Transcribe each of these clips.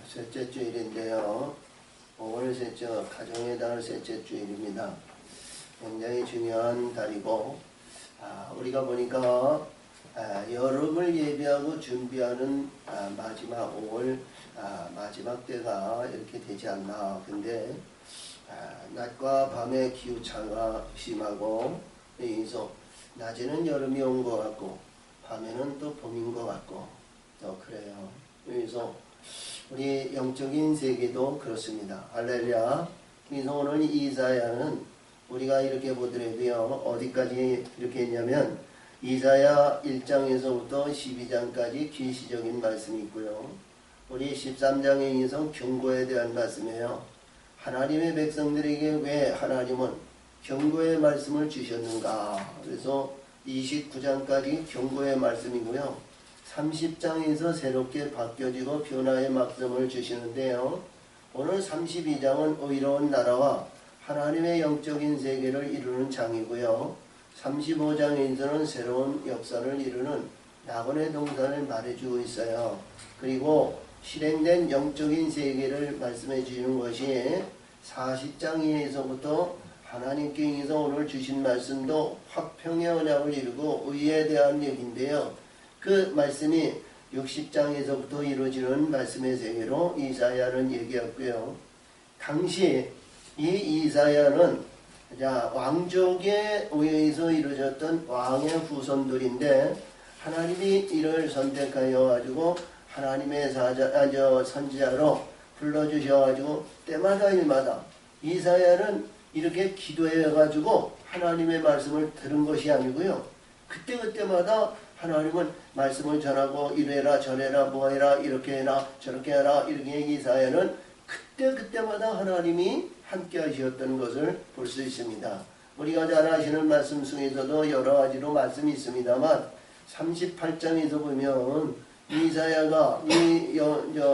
셋째 주일인데요. 5월 셋째 가정의 달 셋째 주일입니다. 굉장히 중요한 달이고 우리가 보니까 여름을 예비하고 준비하는 마지막 5월 마지막 때가 이렇게 되지 않나. 근데 낮과 밤의 기후차가 심하고 그래서 낮에는 여름이 온 것 같고 밤에는 또 봄인 것 같고 또 그래요. 그래서 우리 영적인 세계도 그렇습니다. 할렐루야. 그래서 오늘 이사야는 우리가 이렇게 보더라도요, 어디까지 이렇게 했냐면 이사야 1장에서부터 12장까지 계시적인 말씀이 있고요. 우리 13장에 의해서 경고에 대한 말씀이에요. 하나님의 백성들에게 왜 하나님은 경고의 말씀을 주셨는가. 그래서 29장까지 경고의 말씀이고요. 30장에서 새롭게 바뀌어지고 변화의 말씀을 주시는데요. 오늘 32장은 의로운 나라와 하나님의 영적인 세계를 이루는 장이고요. 35장에서는 새로운 역사를 이루는 낙원의 동산을 말해주고 있어요. 그리고 실행된 영적인 세계를 말씀해 주시는 것이 40장에서부터 하나님께 의해서 오늘 주신 말씀도 화평의 언약을 이루고 의에 대한 얘기인데요. 그 말씀이 60장에서부터 이루어지는 말씀의 세계로 이사야는 얘기했고요. 당시 이 이사야는 왕족에 의해서 이루어졌던 왕의 후손들인데 하나님이 이를 선택하여 가지고 하나님의 선지자로 불러주셔 가지고 때마다 일마다 이사야는 이렇게 기도해 가지고 하나님의 말씀을 들은 것이 아니고요. 그때마다 하나님은 말씀을 전하고 이래라 저래라 뭐해라 이렇게 해라 저렇게 해라 이렇게 이사야는 그때마다 하나님이 함께 하셨던 것을 볼 수 있습니다. 우리가 잘 아시는 말씀 중에서도 여러 가지로 말씀이 있습니다만 38장에서 보면 이사야가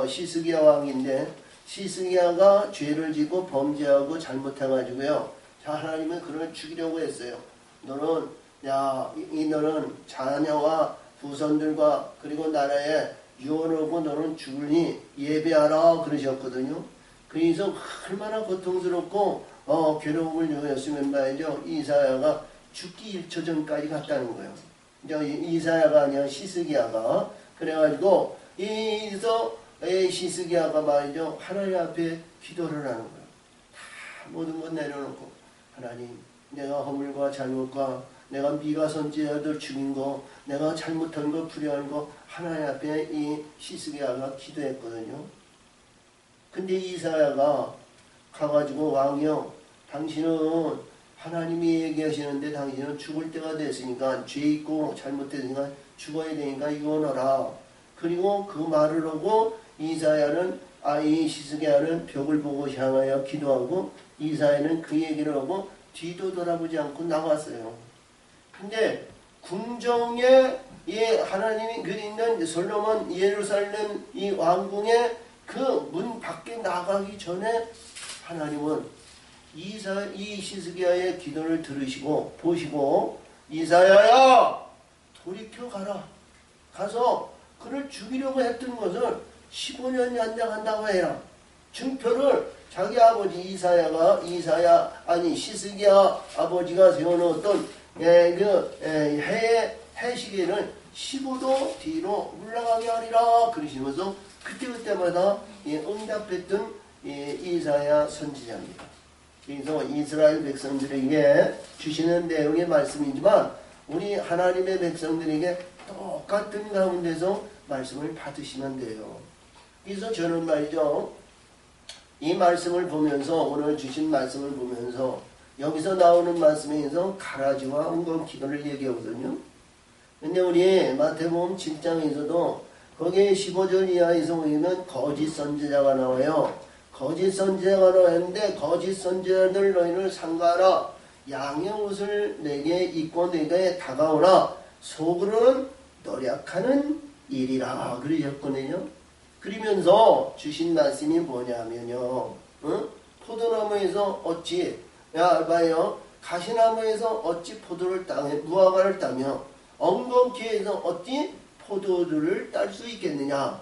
시스기야 왕인데 시스기야가 죄를 지고 범죄하고 잘못해가지고요. 하나님은 그를 죽이려고 했어요. 너는 자녀와 후손들과 그리고 나라에 유언하고 너는 죽으니 예배하라 그러셨거든요. 그래서 얼마나 고통스럽고 괴로움을 요했으면 말이죠. 이사야가 죽기 1초 전까지 갔다는 거예요. 이사야가 아니라 시스기야가. 그래가지고 시스기야가 말이죠. 하나님 앞에 기도를 하는 거예요. 다 모든 것 내려놓고 하나님 내가 허물과 잘못과 내가 미가 선지자들 죽인 거 내가 잘못한 거 불의한 거 하나님 앞에 이 시스기야가 기도했거든요. 근데 이사야가 가가지고 왕이요 당신은 하나님이 얘기하시는데 당신은 죽을 때가 됐으니까 죄 있고 잘못했으니까 죽어야 되니까 유언하라. 그리고 그 말을 하고 이사야는 이 시스기야는 벽을 보고 향하여 기도하고 이사야는 그 얘기를 하고 뒤도 돌아보지 않고 나갔어요. 근데 궁정에 하나님이 그리는 솔로몬 예루살렘 이 왕궁의 그 문 밖에 나가기 전에 하나님은 이 시스기야의 기도를 들으시고 보시고 이사야야 돌이켜 가라. 가서 그를 죽이려고 했던 것을 15년 연장한다고 해라. 증표를 자기 아버지 시스기야 아버지가 세워놓았던 해시계는 15도 뒤로 물러가게 하리라 그러시면서 그때마다 응답했던 이사야 선지자입니다. 그래서 이스라엘 백성들에게 주시는 내용의 말씀이지만 우리 하나님의 백성들에게 똑같은 가운데서 말씀을 받으시면 돼요. 그래서 저는 말이죠. 이 말씀을 보면서 오늘 주신 말씀을 보면서 여기서 나오는 말씀에서 가라지와 은건 기도를 얘기하거든요. 근데 우리 마태복음 7장에서도 거기에 15절 이하에서 보면 거짓 선지자가 나와요. 거짓 선지자가 나왔는데 거짓 선지자들 너희를 삼가하라. 양의 옷을 내게 입고 내게 다가오라. 속으로는 노력하는 일이라 그러셨거든요. 그러면서 주신 말씀이 뭐냐면요. 포도나무에서 어찌 봐요. 가시나무에서 어찌 포도를 따며 무화과를 따며 엉겅퀴에서 어찌 포도주를 딸 수 있겠느냐.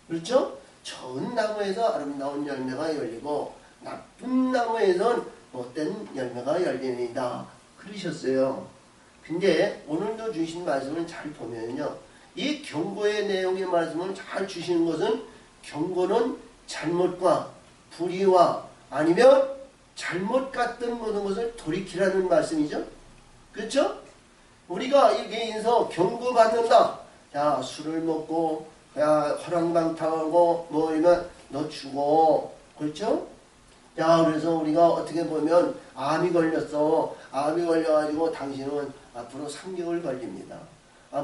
그렇죠? 좋은 나무에서 아름다운 열매가 열리고 나쁜 나무에선 못된 열매가 열립니다. 그러셨어요. 근데 오늘도 주신 말씀을 잘 보면요, 이 경고의 내용의 말씀을 잘 주시는 것은 경고는 잘못과 불의와 아니면 잘못 갔던 모든 것을 돌이키라는 말씀이죠. 그렇죠? 우리가 이렇게 해서 경고받는다. 야, 술을 먹고 야, 허랑방탕하고 뭐 이러면 너 죽어. 그렇죠? 야, 그래서 우리가 어떻게 보면 암이 걸렸어. 암이 걸려가지고 당신은 앞으로 3개월 걸립니다.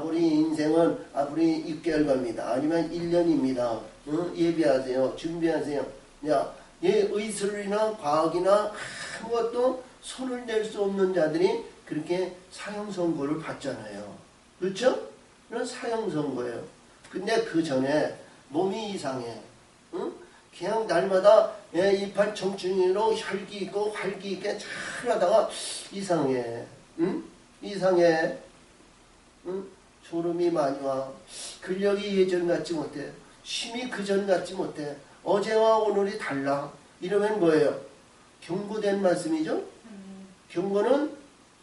우리 인생은 앞으로 6개월 겁니다. 아니면 1년입니다. 응? 예비하세요. 준비하세요. 야, 의술이나 과학이나 아무것도 손을 댈 수 없는 자들이 그렇게 사형 선고를 받잖아요. 그렇죠? 그런 사형 선고예요. 근데 그 전에 몸이 이상해. 응? 그냥 날마다 이팔 청춘이로 혈기 있고 활기 있게 잘 하다가 이상해. 응? 이상해. 응? 졸음이 많이 와. 근력이 예전 같지 못해. 힘이 그전 같지 못해. 어제와 오늘이 달라. 이러면 뭐예요? 경고된 말씀이죠? 경고는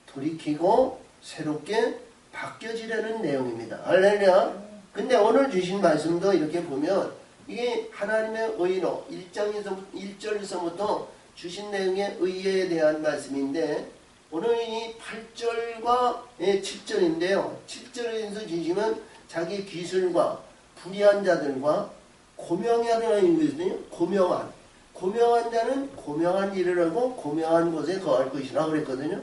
돌이키고 새롭게 바뀌어지려는 내용입니다. 할렐루야. 근데 오늘 주신 말씀도 이렇게 보면 이게 하나님의 의로 1절에서부터 주신 내용의 의에 대한 말씀인데, 오늘 이 8절과 7절인데요. 7절에서 주시면 자기 기술과 불의한 자들과 고명하라는 것이거든요. 고명한 자는 고명한 일을 하고 고명한 곳에 거할 것이라 그랬거든요.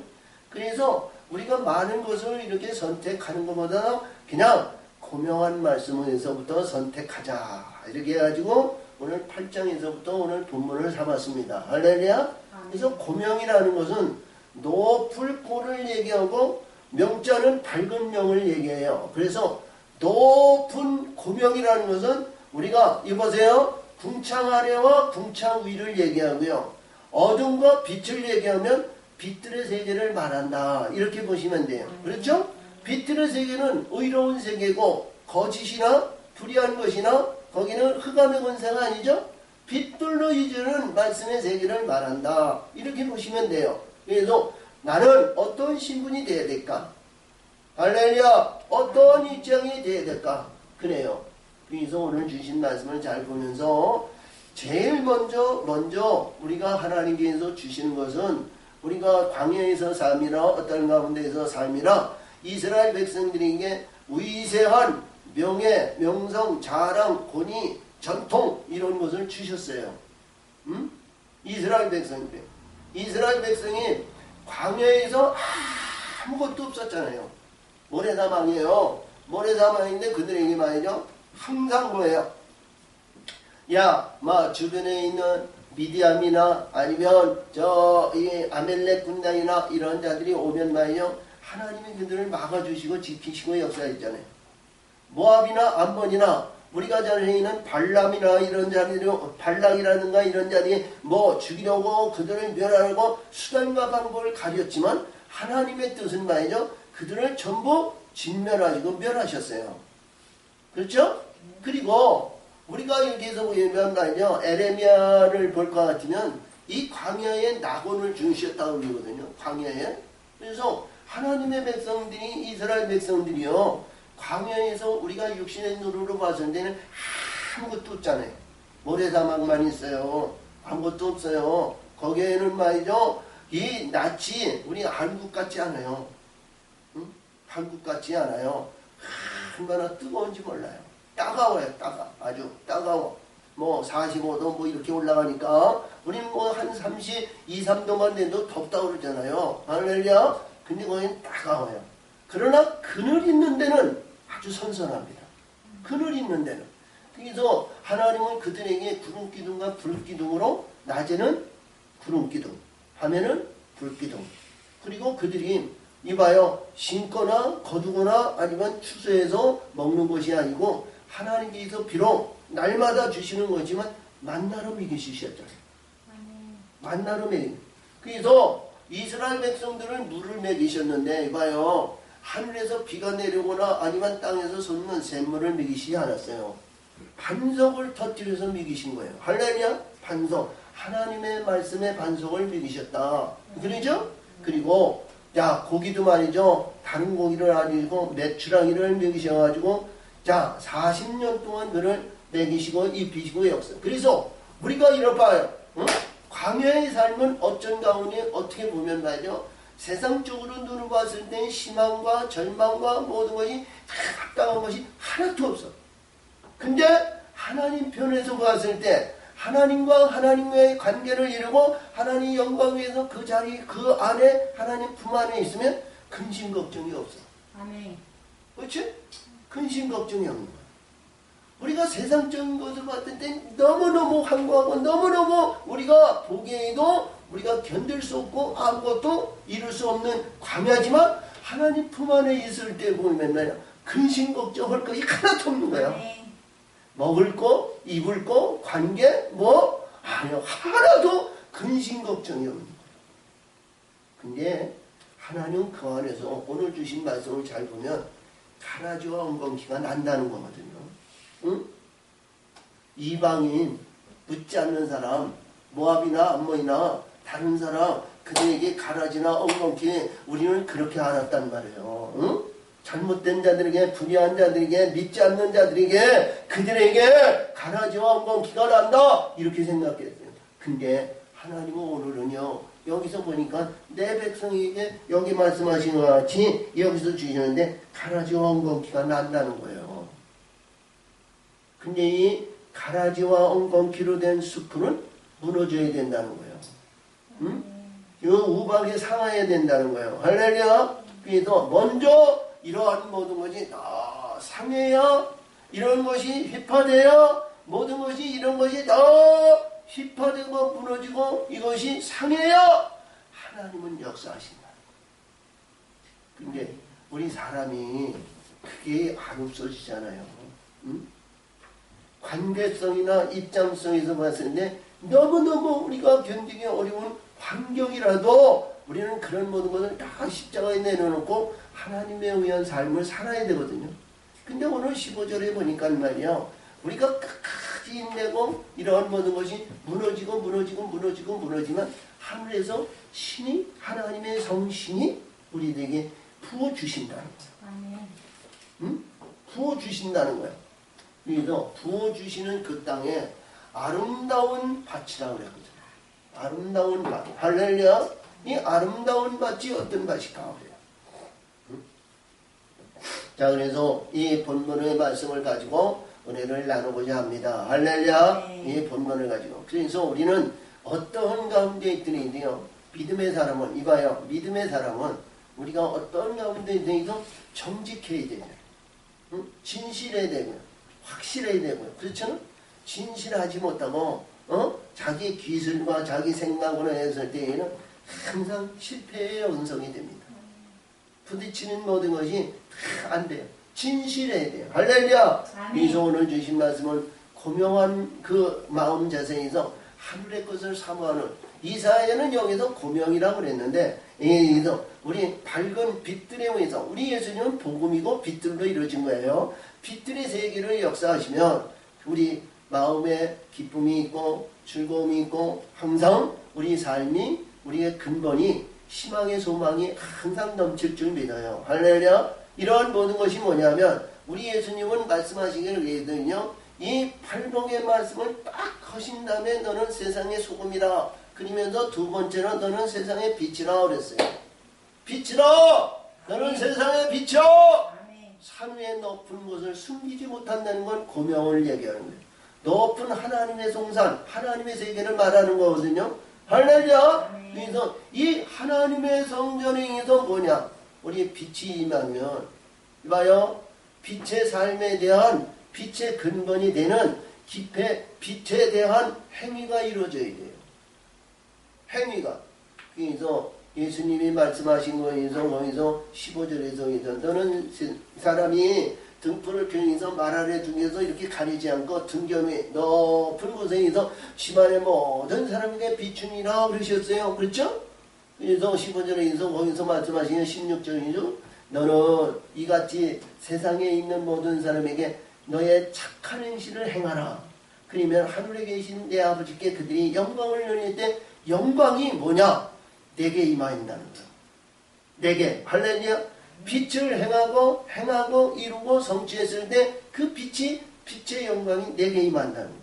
그래서 우리가 많은 것을 이렇게 선택하는 것보다 그냥 고명한 말씀에서부터 선택하자. 이렇게 해가지고 오늘 8장에서부터 오늘 본문을 삼았습니다. 할렐루야. 그래서 고명이라는 것은 높을 고를 얘기하고 명자는 밝은 명을 얘기해요. 그래서 높은 고명이라는 것은 우리가 이보세요. 궁창 아래와 궁창 위를 얘기하고요. 어둠과 빛을 얘기하면 빛들의 세계를 말한다. 이렇게 보시면 돼요. 그렇죠? 빛들의 세계는 의로운 세계고 거짓이나 불의한 것이나 거기는 흑암의 권세가 아니죠? 빛들로 이주는 말씀의 세계를 말한다. 이렇게 보시면 돼요. 그래서 나는 어떤 신분이 되어야 될까? 할렐루야. 어떤 입장이 되어야 될까? 그래요. 그래서 오늘 주신 말씀을 잘 보면서 제일 먼저 우리가 하나님께서 주시는 것은 우리가 광야에서 삶이라 어떤 가운데에서 삶이라 이스라엘 백성들에게 위세한 명예, 명성, 자랑, 권위, 전통 이런 것을 주셨어요. 이스라엘 백성들. 이스라엘 백성이 광야에서 아무것도 없었잖아요. 모래사막이에요. 모래사막인데 그들에게 말이죠. 항상 뭐예요? 야, 주변에 있는 미디암이나 아니면 이 아멜렉 군단이나 이런 자들이 오면 말이죠. 하나님이 그들을 막아주시고 지키시고 역사했잖아요. 모압이나 암몬이나 우리가 잘 아는 발람이나 이런 자들이 발락이라든가 이런 자들이 죽이려고 그들을 멸하려고 수단과 방법을 가렸지만 하나님의 뜻은 말이죠. 그들을 전부 진멸하시고 멸하셨어요. 그렇죠? 그리고 우리가 여기서 보면 말이죠. 에레미야를 볼 것 같으면 이 광야에 낙원을 주셨다고 그러거든요. 광야에. 그래서 하나님의 백성들이 이스라엘 백성들이요. 광야에서 우리가 육신의 눈으로 봤을 때는 아무것도 없잖아요. 모래사막만 있어요. 아무것도 없어요. 거기에는 말이죠. 이 낯이 우리 한국 같지 않아요. 응? 한국 같지 않아요. 얼마나 뜨거운지 몰라요. 따가워요. 아주 따가워. 45도 이렇게 올라가니까 우리는 한 32, 3도만 돼도 덥다고 그러잖아요. 할렐루야. 근데 거기는 따가워요. 그러나 그늘 있는 데는 아주 선선합니다. 그늘 있는 데는. 그래서 하나님은 그들에게 구름기둥과 불기둥으로 낮에는 구름기둥, 밤에는 불기둥. 그리고 그들이 이봐요. 심거나 거두거나 아니면 추수해서 먹는 것이 아니고 하나님께서 비록 날마다 주시는 거지만 만나로 먹이시셨잖아요. 만나로 먹이. 그래서 이스라엘 백성들은 물을 먹이셨는데 이봐요. 하늘에서 비가 내려오거나 아니면 땅에서 솟는 샘물을 먹이시지 않았어요. 반석을 터뜨려서 먹이신 거예요. 할렐루야. 반석. 하나님의 말씀에 반석을 먹이셨다. 그러죠? 그리고 자, 고기도 말이죠. 다른 고기를 아니고 메추라기를 먹이셔가지고 자, 40년 동안 그를 먹이시고 입히시고 역사. 그래서 우리가 이럴까요? 응? 광야의 삶은 어쩐 가운데 어떻게 보면 말이죠. 세상적으로 눈을 봤을 때 희망과 절망과 모든 것이 합당한 것이 하나도 없어. 근데 하나님 편에서 봤을 때 하나님과 하나님과의 관계를 이루고 하나님 영광 위에서 그 자리 그 안에 하나님 품 안에 있으면 근심 걱정이 없어. 아멘. 그렇지? 근심 걱정이 없는 거야. 우리가 세상적인 것을 봤을 때 너무너무 황고하고 너무너무 우리가 보기에도 우리가 견딜 수 없고 아무것도 이룰 수 없는 광야지만 하나님 품 안에 있을 때 보면 말이야 근심 걱정할 것이 하나도 없는 거야. 아멘. 먹을 거, 입을 거, 관계, 뭐 아니요 하나도 근심 걱정이 없는 거예요. 근데 하나님 그 안에서 오늘 주신 말씀을 잘 보면 가라지와 엉겅퀴가 난다는 거거든요. 응? 이방인 묻지 않는 사람, 모압이나 암몬이나 다른 사람 그들에게 가라지나 엉겅퀴 우리는 그렇게 알았단 말이에요. 응? 잘못된 자들에게 불의한 자들에게 믿지 않는 자들에게 그들에게 가라지와 엉겅퀴가 난다 이렇게 생각했어요. 근데 하나님은 오늘은요 여기서 보니까 내 백성에게 여기 말씀하신 것 같이 여기서 주시는데 가라지와 엉겅퀴가 난다는 거예요. 근데 이 가라지와 엉겅퀴로 된 숲은 무너져야 된다는 거예요. 응? 이 우박에 상하야 된다는 거예요. 할렐루야. 그래서 먼저 이러한 모든 것이 다 상해야 이런 것이 휘파되어 모든 것이 이런 것이 다 휘파되고 무너지고 이것이 상해야 하나님은 역사하신다. 근데 우리 사람이 그게 안 없어지잖아요. 응? 관계성이나 입장성에서 봤을 때 너무너무 우리가 견디기 어려운 환경이라도 우리는 그런 모든 것을 다 십자가에 내려놓고 하나님에 의한 삶을 살아야 되거든요. 근데 오늘 15절에 보니까 말이야 우리가 끝까지 인내고 이러한 모든 것이 무너지면 하늘에서 신이 하나님의 성신이 우리에게 부어주신다는 거야. 응? 부어주신다는 거야. 그래서 부어주시는 그 땅에 아름다운 밭이라고 그랬거든. 아름다운 밭. 할렐루야. 이 아름다운 밭이 어떤 밭일까 그래요. 응? 자, 그래서 이 본문의 말씀을 가지고 은혜를 나누고자 합니다. 할렐루야. 이 본문을 가지고. 그래서 우리는 어떤 가운데 있더니요. 믿음의 사람은 이봐요. 믿음의 사람은 우리가 어떤 가운데 있더니도 정직해야 되죠. 응? 진실해야 되고요. 확실해야 되고요. 그렇죠? 진실하지 못하고 자기 기술과 자기 생각으로 했을 때에는 항상 실패의 원성이 됩니다. 부딪히는 모든 것이 안 돼요. 진실해야 돼요. 할렐루야. 그래서 오늘 주신 말씀은 고명한 그 마음 자세에서 하늘의 것을 사모하는 이사야는 여기서 고명이라고 그랬는데 여기서 우리 밝은 빛들에 의해서 우리 예수님은 복음이고 빛들로 이루어진 거예요. 빛들의 세계를 역사하시면 우리 마음에 기쁨이 있고 즐거움이 있고 항상 우리 삶이 우리의 근본이 희망의 소망이 항상 넘칠 줄 믿어요. 할렐루야. 이러한 모든 것이 뭐냐면 우리 예수님은 말씀하시기를 그랬거든요. 이 팔복의 말씀을 딱 하신 다음에 너는 세상의 소금이라 그러면서 두 번째로 너는 세상의 빛이라 그랬어요. 빛이라 너는 세상의 빛이라. 산 위에 높은 곳을 숨기지 못한다는 건 고명을 얘기하는 거예요. 높은 하나님의 송산, 하나님의 세계를 말하는 거거든요. 할렐루야. 그래서 이 하나님의 성전에 의해서 뭐냐? 우리 빛이 임하면 이봐요. 빛의 삶에 대한 빛의 근본이 되는 빛에 대한 행위가 이루어져야 돼요. 행위가. 그래서 예수님이 말씀하신 거에서 15절에서 너는 사람이 등불을 평해서 말 아래 중에서 이렇게 가리지 않고 등견에 높은 곳에서 집안의 모든 사람에게 비추니라 그러셨어요. 그렇죠? 그래서 15절에서 거기서 말씀하시는 16절이죠. 너는 이같이 세상에 있는 모든 사람에게 너의 착한 행실을 행하라. 그러면 하늘에 계신 내 아버지께 그들이 영광을 누릴 때 영광이 뭐냐? 내게 임하인다는 거야. 내게 할렐루야. 빛을 행하고 이루고 성취했을 때 그 빛의 영광이 내게 임한다는 거야.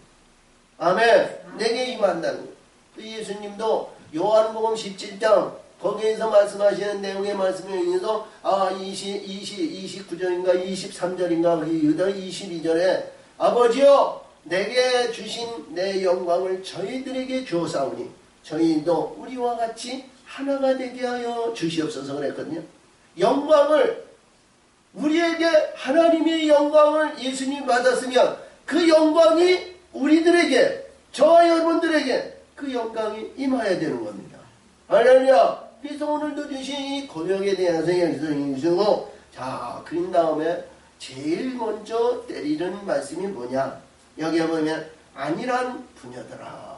아멘. 내게 임한다는 거야. 그 예수님도 요한복음 17장 거기에서 말씀하시는 내용의 말씀에 의해서 29절인가 23절인가 유다 22절에 아버지여 내게 주신 내 영광을 저희들에게 주었사오니 저희도 우리와 같이 하나가 되게 하여 주시옵소서 그랬거든요. 영광을 우리에게 하나님의 영광을 예수님이 받았으면 그 영광이 우리들에게 저와 여러분들에게 그 영광이 임해야 되는 겁니다. 할렐루야. 그래서 오늘도 주신 이 고역에 대해서 여기서 인수고 자 그린 다음에 제일 먼저 때리는 말씀이 뭐냐? 여기에 보면 아니란 부녀들아.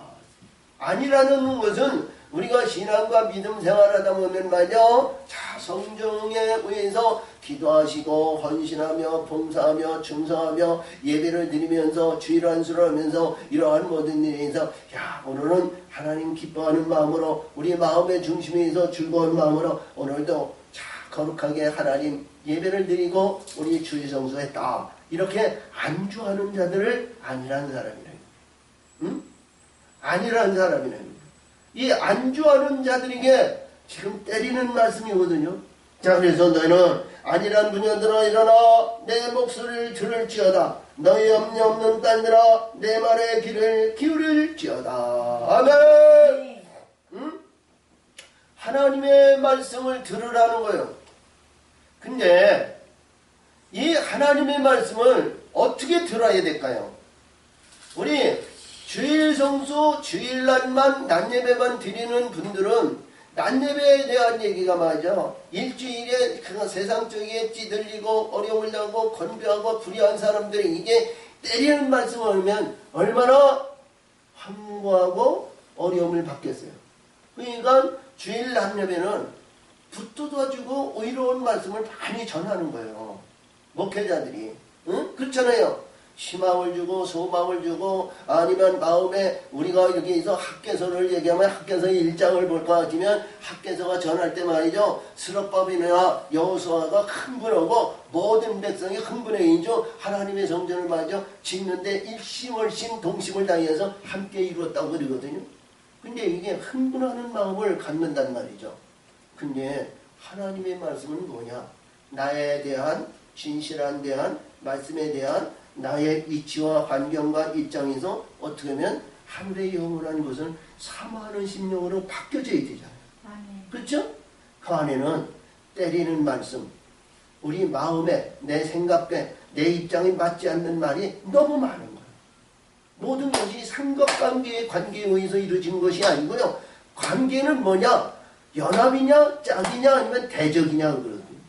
아니라는 것은 우리가 신앙과 믿음 생활하다 보면 말이죠. 자 성경에 의해서 기도하시고 헌신하며 봉사하며 충성하며 예배를 드리면서 주일 안수를 하면서 이러한 모든 일에서 야 오늘은 하나님 기뻐하는 마음으로 우리 마음의 중심에서 즐거운 마음으로 오늘도 자 거룩하게 하나님 예배를 드리고 우리 주일 성수했다. 이렇게 안주하는 자들을 아니라는 사람이래요. 응? 아니라는 사람이래요. 이 안주하는 자들에게 지금 때리는 말씀이거든요. 자 그래서 너희는 아니란 부녀들아 일어나 내 목소리를 들을지어다. 너희 염려 없는 딸들아 내 말에 귀를 기울일지어다. 아멘. 응? 하나님의 말씀을 들으라는 거예요. 근데 이 하나님의 말씀을 어떻게 들어야 될까요? 우리 주일 성수 주일날만 낮예배만 드리는 분들은 낮예배에 대한 얘기가 맞아. 일주일에 그 세상적이게 찌들리고 어려움을 당하고 건배하고 불의한 사람들이 이게 때리는 말씀을 하면 얼마나 황무하고 어려움을 받겠어요. 그러니까 주일 낮예배는 붙들어주고 의로운 말씀을 많이 전하는 거예요. 목회자들이. 응? 그렇잖아요. 희망을 주고 소망을 주고 아니면 마음에 우리가 이렇게 해서 학개서를 얘기하면 학개서 1장을 볼까 하지만 학개서가 전할 때 말이죠. 스룹바벨이나 여호수아가 흥분하고 모든 백성이 흥분해 있죠. 하나님의 성전을 말이죠. 짓는데 일심월심 동심을 다해서 함께 이루었다고 그러거든요. 근데 이게 흥분하는 마음을 갖는단 말이죠. 근데 하나님의 말씀은 뭐냐? 나에 대한 진실한 대한 말씀에 대한 나의 위치와 환경과 입장에서 어떻게 하면 하늘의 영원한 것을 사모하는 심령으로 바뀌어져야 되잖아요. 그렇죠? 그 안에는 때리는 말씀, 우리 마음에 내 생각에 내 입장에 맞지 않는 말이 너무 많은 거예요. 모든 것이 삼각관계의 관계에 의해서 이루어진 것이 아니고요. 관계는 뭐냐? 연합이냐 짝이냐 아니면 대적이냐 그러거든요.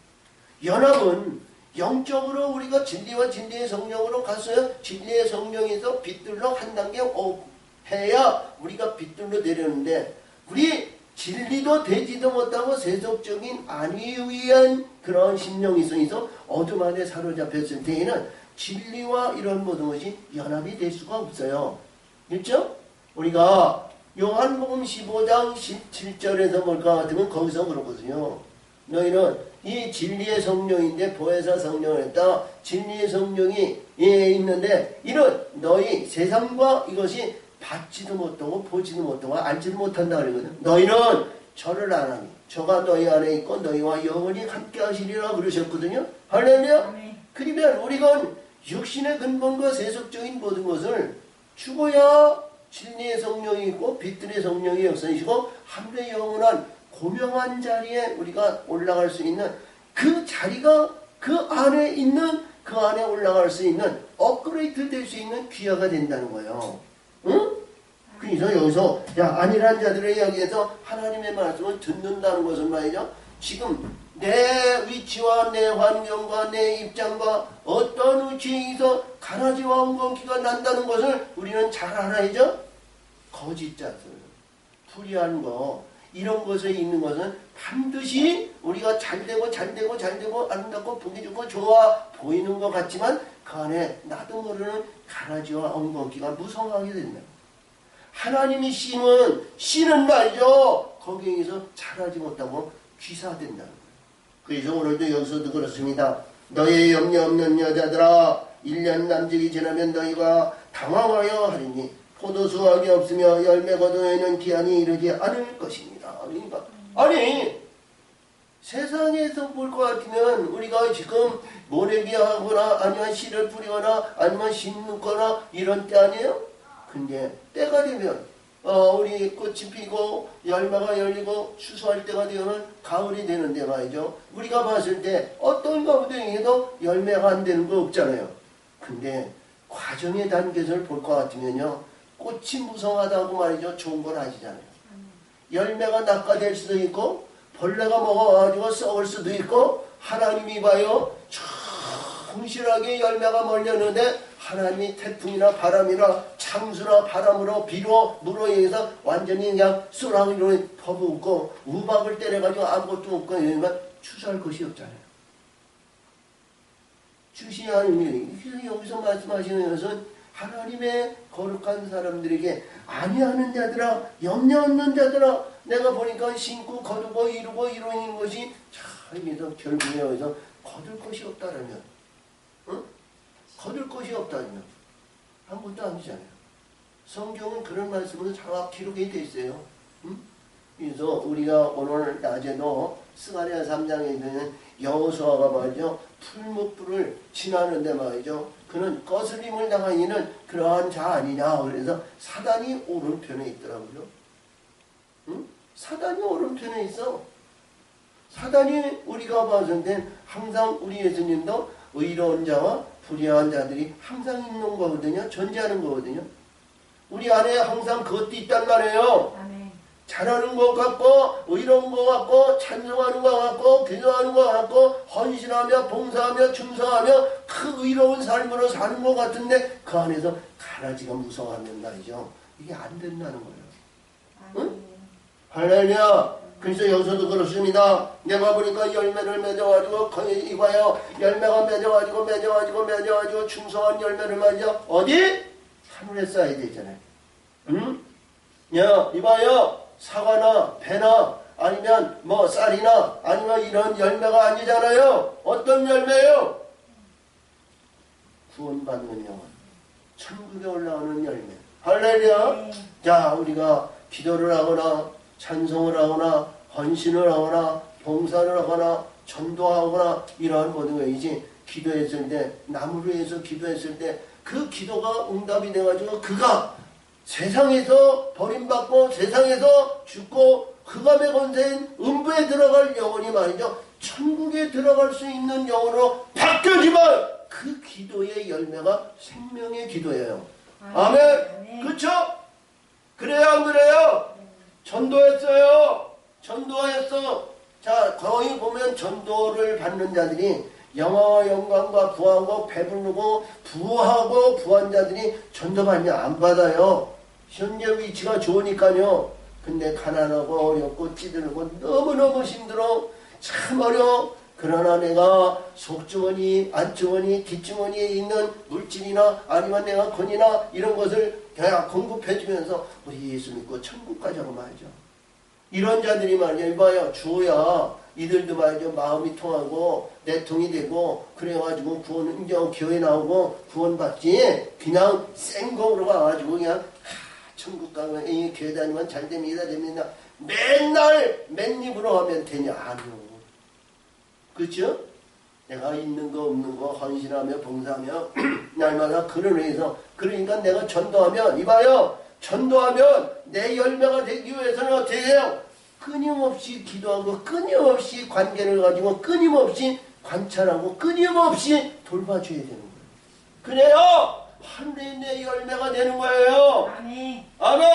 연합은 영적으로 우리가 진리와 진리의 성령으로 가서요. 진리의 성령에서 빛들로 한 단계 해야 우리가 빛들로 내려오는데 우리 진리도 되지도 못하고 세속적인 안위에 위한 그런 심령이 있어서 어둠 안에 사로잡혔을 때에는 진리와 이런 모든 것이 연합이 될 수가 없어요. 그렇죠? 우리가 요한복음 15장 17절에서 뭘까 같으면 거기서 그러거든요. 너희는 이 진리의 성령인데 보혜사 성령을 했다. 진리의 성령이 있는데 이는 너희 세상과 이것이 받지도 못하고 보지도 못하고 알지도 못한다 그러거든. 너희는 저를 아나니 저가 너희 안에 있고 너희와 영원히 함께 하시리라 그러셨거든요. 할렐루야. 그러면 우리가 육신의 근본과 세속적인 모든 것을 죽어야 진리의 성령이 있고 빛들의 성령이 역사이시고 하늘의 영원한 고명한 자리에 우리가 올라갈 수 있는 그 자리가 그 안에 있는 그 안에 올라갈 수 있는 업그레이드 될 수 있는 귀화가 된다는 거예요. 응? 그래서 여기서 아니란 자들의 이야기에서 하나님의 말씀을 듣는다는 것은 말이죠. 지금 내 위치와 내 환경과 내 입장과 어떤 위치에서 가라지와 엉겅퀴가 난다는 것을 우리는 잘 알아야죠. 거짓자들, 불의한 거 이런 것에 있는 것은 반드시 우리가 잘되고 아름답고 보기 좋고 좋아 보이는 것 같지만 그 안에 나도 모르는 가라지와 엉겅퀴가 무성하게 된다. 하나님이 씨는 말이죠. 거기에서 자라지 못하고 귀사된다는 거예요. 그래서 오늘도 여기서도 그렇습니다. 너의 염려 없는 여자들아 1년 남짓이 지나면 너희가 당황하여 하리니 포도 수확이 없으며 열매 거두에는 기한이 이르지 않을 것입니다. 그러니까 아니 세상에서 볼 것 같으면 우리가 지금 모래비하거나 아니면 씨를 뿌리거나 아니면 심거나 이런 때 아니에요? 근데 때가 되면 우리 꽃이 피고 열매가 열리고 추수할 때가 되면 가을이 되는데 말이죠. 우리가 봤을 때 어떤 가운데에도 열매가 안 되는 거 없잖아요. 근데 과정의 단계를 볼 것 같으면요. 꽃이 무성하다고 말이죠. 좋은 건 아니잖아요. 열매가 낙과될 수도 있고 벌레가 먹어가지고 썩을 수도 있고 하나님이 봐요. 충실하게 열매가 몰렸는데 하나님이 태풍이나 바람이나 창수나 바람으로 비로 물로 인해서 완전히 그냥 쏘라기로 퍼붓고 우박을 때려가지고 아무것도 없고 이러면 추수할 것이 없잖아요. 주신 하나님이 여기서 말씀하시는 것은 하나님의 거룩한 사람들에게 아니하는 자들아 염려 없는 자들아 내가 보니까 신고 거두고 이루고 이루는 것이 참에서 결국에 여기서 거둘 것이 없다라면 응? 거둘 것이 없다면 아무것도 아니잖아요. 성경은 그런 말씀으로 정확히 기록이 되어 있어요. 응? 그래서 우리가 오늘 낮에도 스가랴 3장에 있는 여호수아가 말이죠. 풀무불을 지나는데 말이죠. 그는 거스림을 당한 이는 그러한 자 아니냐. 그래서 사단이 오른편에 있더라고요. 응? 사단이 오른편에 있어. 사단이 우리가 봤을 땐 항상 우리 예수님도 의로운 자와 불의한 자들이 항상 있는 거거든요. 존재하는 거거든요. 우리 안에 항상 그것도 있단 말이에요. 아멘. 잘하는 것 같고 의로운 것 같고 찬송하는 것 같고 기도하는 것 같고 헌신하며 봉사하며 충성하며 그 의로운 삶으로 사는 것 같은데 그 안에서 가라지가 무성하면 말이죠. 이게 안 된다는 거예요. 응? 할렐루야. 그래서 여기서도 그렇습니다. 내가 보니까 열매를 맺어가지고 이봐요. 열매가 맺어가지고 충성한 열매를 말이죠. 어디? 하늘에 쌓아야 되잖아요. 응? 야 이봐요. 사과나 배나 아니면 뭐 쌀이나 아니면 이런 열매가 아니잖아요. 어떤 열매요? 구원받는 영혼, 천국에 올라오는 열매. 할렐루야. 자 우리가 기도를 하거나 찬송을 하거나 헌신을 하거나 봉사를 하거나 전도하거나 이러한 모든 것이지 기도했을 때 나무를 위해서 기도했을 때 그 기도가 응답이 돼가지고 그가 세상에서 버림받고 세상에서 죽고 흑암의 권세인 음부에 들어갈 영혼이 말이죠. 천국에 들어갈 수 있는 영혼으로 바뀌어지면 그 기도의 열매가 생명의 기도예요. 아멘. 그렇죠? 그래요 안 그래요? 전도했어요. 전도했어. 자 거기 보면 전도를 받는 자들이 영화와 영광과 부하고 배부르고 부하고 부한 자들이 전도받냐? 안 받아요. 현재 위치가 좋으니까요. 근데 가난하고 어렵고 찌들고 너무너무 힘들어. 참 어려워. 그러나 내가 속주머니, 안주머니, 뒷주머니에 있는 물질이나 아니면 내가 권이나 이런 것을 그냥 공급해주면서 우리 예수 믿고 천국 가자고 말이죠. 이런 자들이 말이야. 이봐요. 주야. 이들도 말이죠. 마음이 통하고 내통이 되고 그래가지고 구원 인정 교회 나오고 구원받지. 그냥 생공으로 가가지고 그냥 천국 가면 교회 다니면 잘 됩니다. 맨날 맨입으로 하면 되냐? 아니요. 그렇죠? 내가 있는 거 없는 거 헌신하며 봉사하며 날마다 그런 의해서 그러니까 내가 전도하면 이봐요. 전도하면 내 열매가 되기 위해서는 어떻게 해요? 끊임없이 기도하고 끊임없이 관계를 가지고 끊임없이 관찰하고 끊임없이 돌봐줘야 되는 거예요. 그래요. 하늘에 내 열매가 되는 거예요. 아멘. 아멘.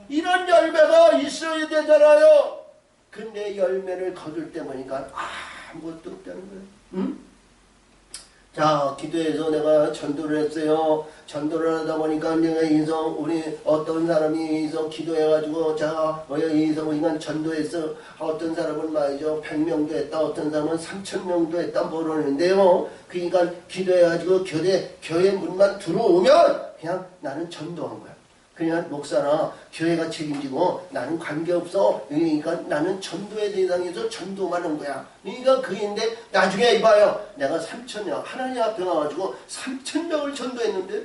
이런 열매가 있어야 되잖아요. 근데 열매를 거둘 때 보니까 아무것도 없다는 거예요. 응? 자, 기도해서 내가 전도를 했어요. 전도를 하다 보니까 내가 여기서 우리 어떤 사람이 여기서 기도해가지고 자, 여기서 우리가 전도했어. 어떤 사람은 말이죠 100명도 했다. 어떤 사람은 3,000명도 했다. 모르는데요. 그러니까 기도해가지고 교회 문만 들어오면 그냥 나는 전도한 거야. 그냥 목사나 교회가 책임지고 나는 관계없어. 그러니까 나는 전도의 대상에서 전도만 한 거야. 그러니까 그인데 나중에 이봐요. 내가 3,000명 하나님 앞에 와가지고 3,000명을 전도했는데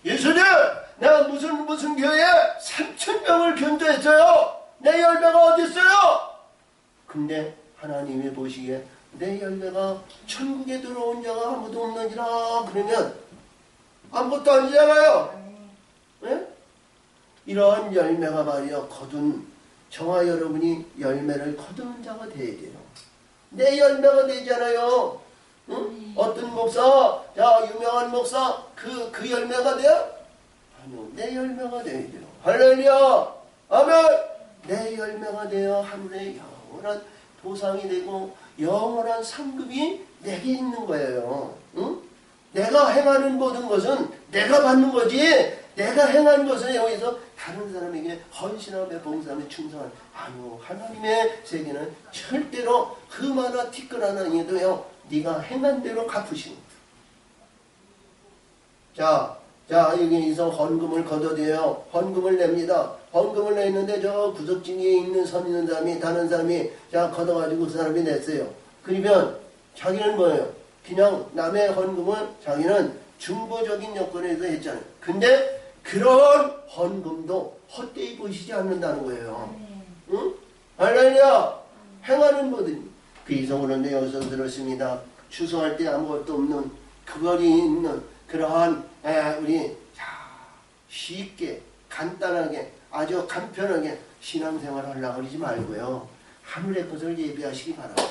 예수님 내가 무슨 교회에 3,000명을 전도했어요. 내 열매가 어디 있어요? 근데 하나님이 보시기에 내 열매가 천국에 들어온 자가 아무도 없느니라 그러면 아무것도 아니잖아요. 네? 이러한 열매가 말이요 거둔 저와 여러분이 열매를 거두는 자가 되어야 돼요. 내 열매가 되잖아요. 응? 어떤 목사, 자 유명한 목사 그 열매가 돼요? 아니요, 내 열매가 되어야 돼요. 할렐루야, 아멘. 내 열매가 되어 하늘의 영원한 보상이 되고 영원한 상급이 내게 있는 거예요. 응? 내가 행하는 모든 것은 내가 받는 거지. 내가 행한 것은 여기서 다른 사람에게 헌신하며 봉사하며 충성한 아니요 하나님의 세계는 절대로 금 하나 티끌 하나 해도요 네가 행한 대로 갚으시는 거예요. 자 여기서 헌금을 걷어대요. 헌금을 냅니다. 헌금을 냈는데 저 구석진이에 있는 선 있는 사람이 다른 사람이 자 걷어가지고 그 사람이 냈어요. 그러면 자기는 뭐예요? 그냥 남의 헌금을 자기는 중보적인 여건에서 했잖아요. 근데 그런 헌금도 헛되이 보시지 않는다는 거예요. 응? 할렐루야! 행하는 모든 그래서 그런데 여기서 들었습니다. 추수할 때 아무것도 없는 그거리 있는 그러한 우리 쉽게 간단하게 아주 간편하게 신앙생활을 하려고 그러지 말고요. 하늘의 것을 예비하시기 바랍니다.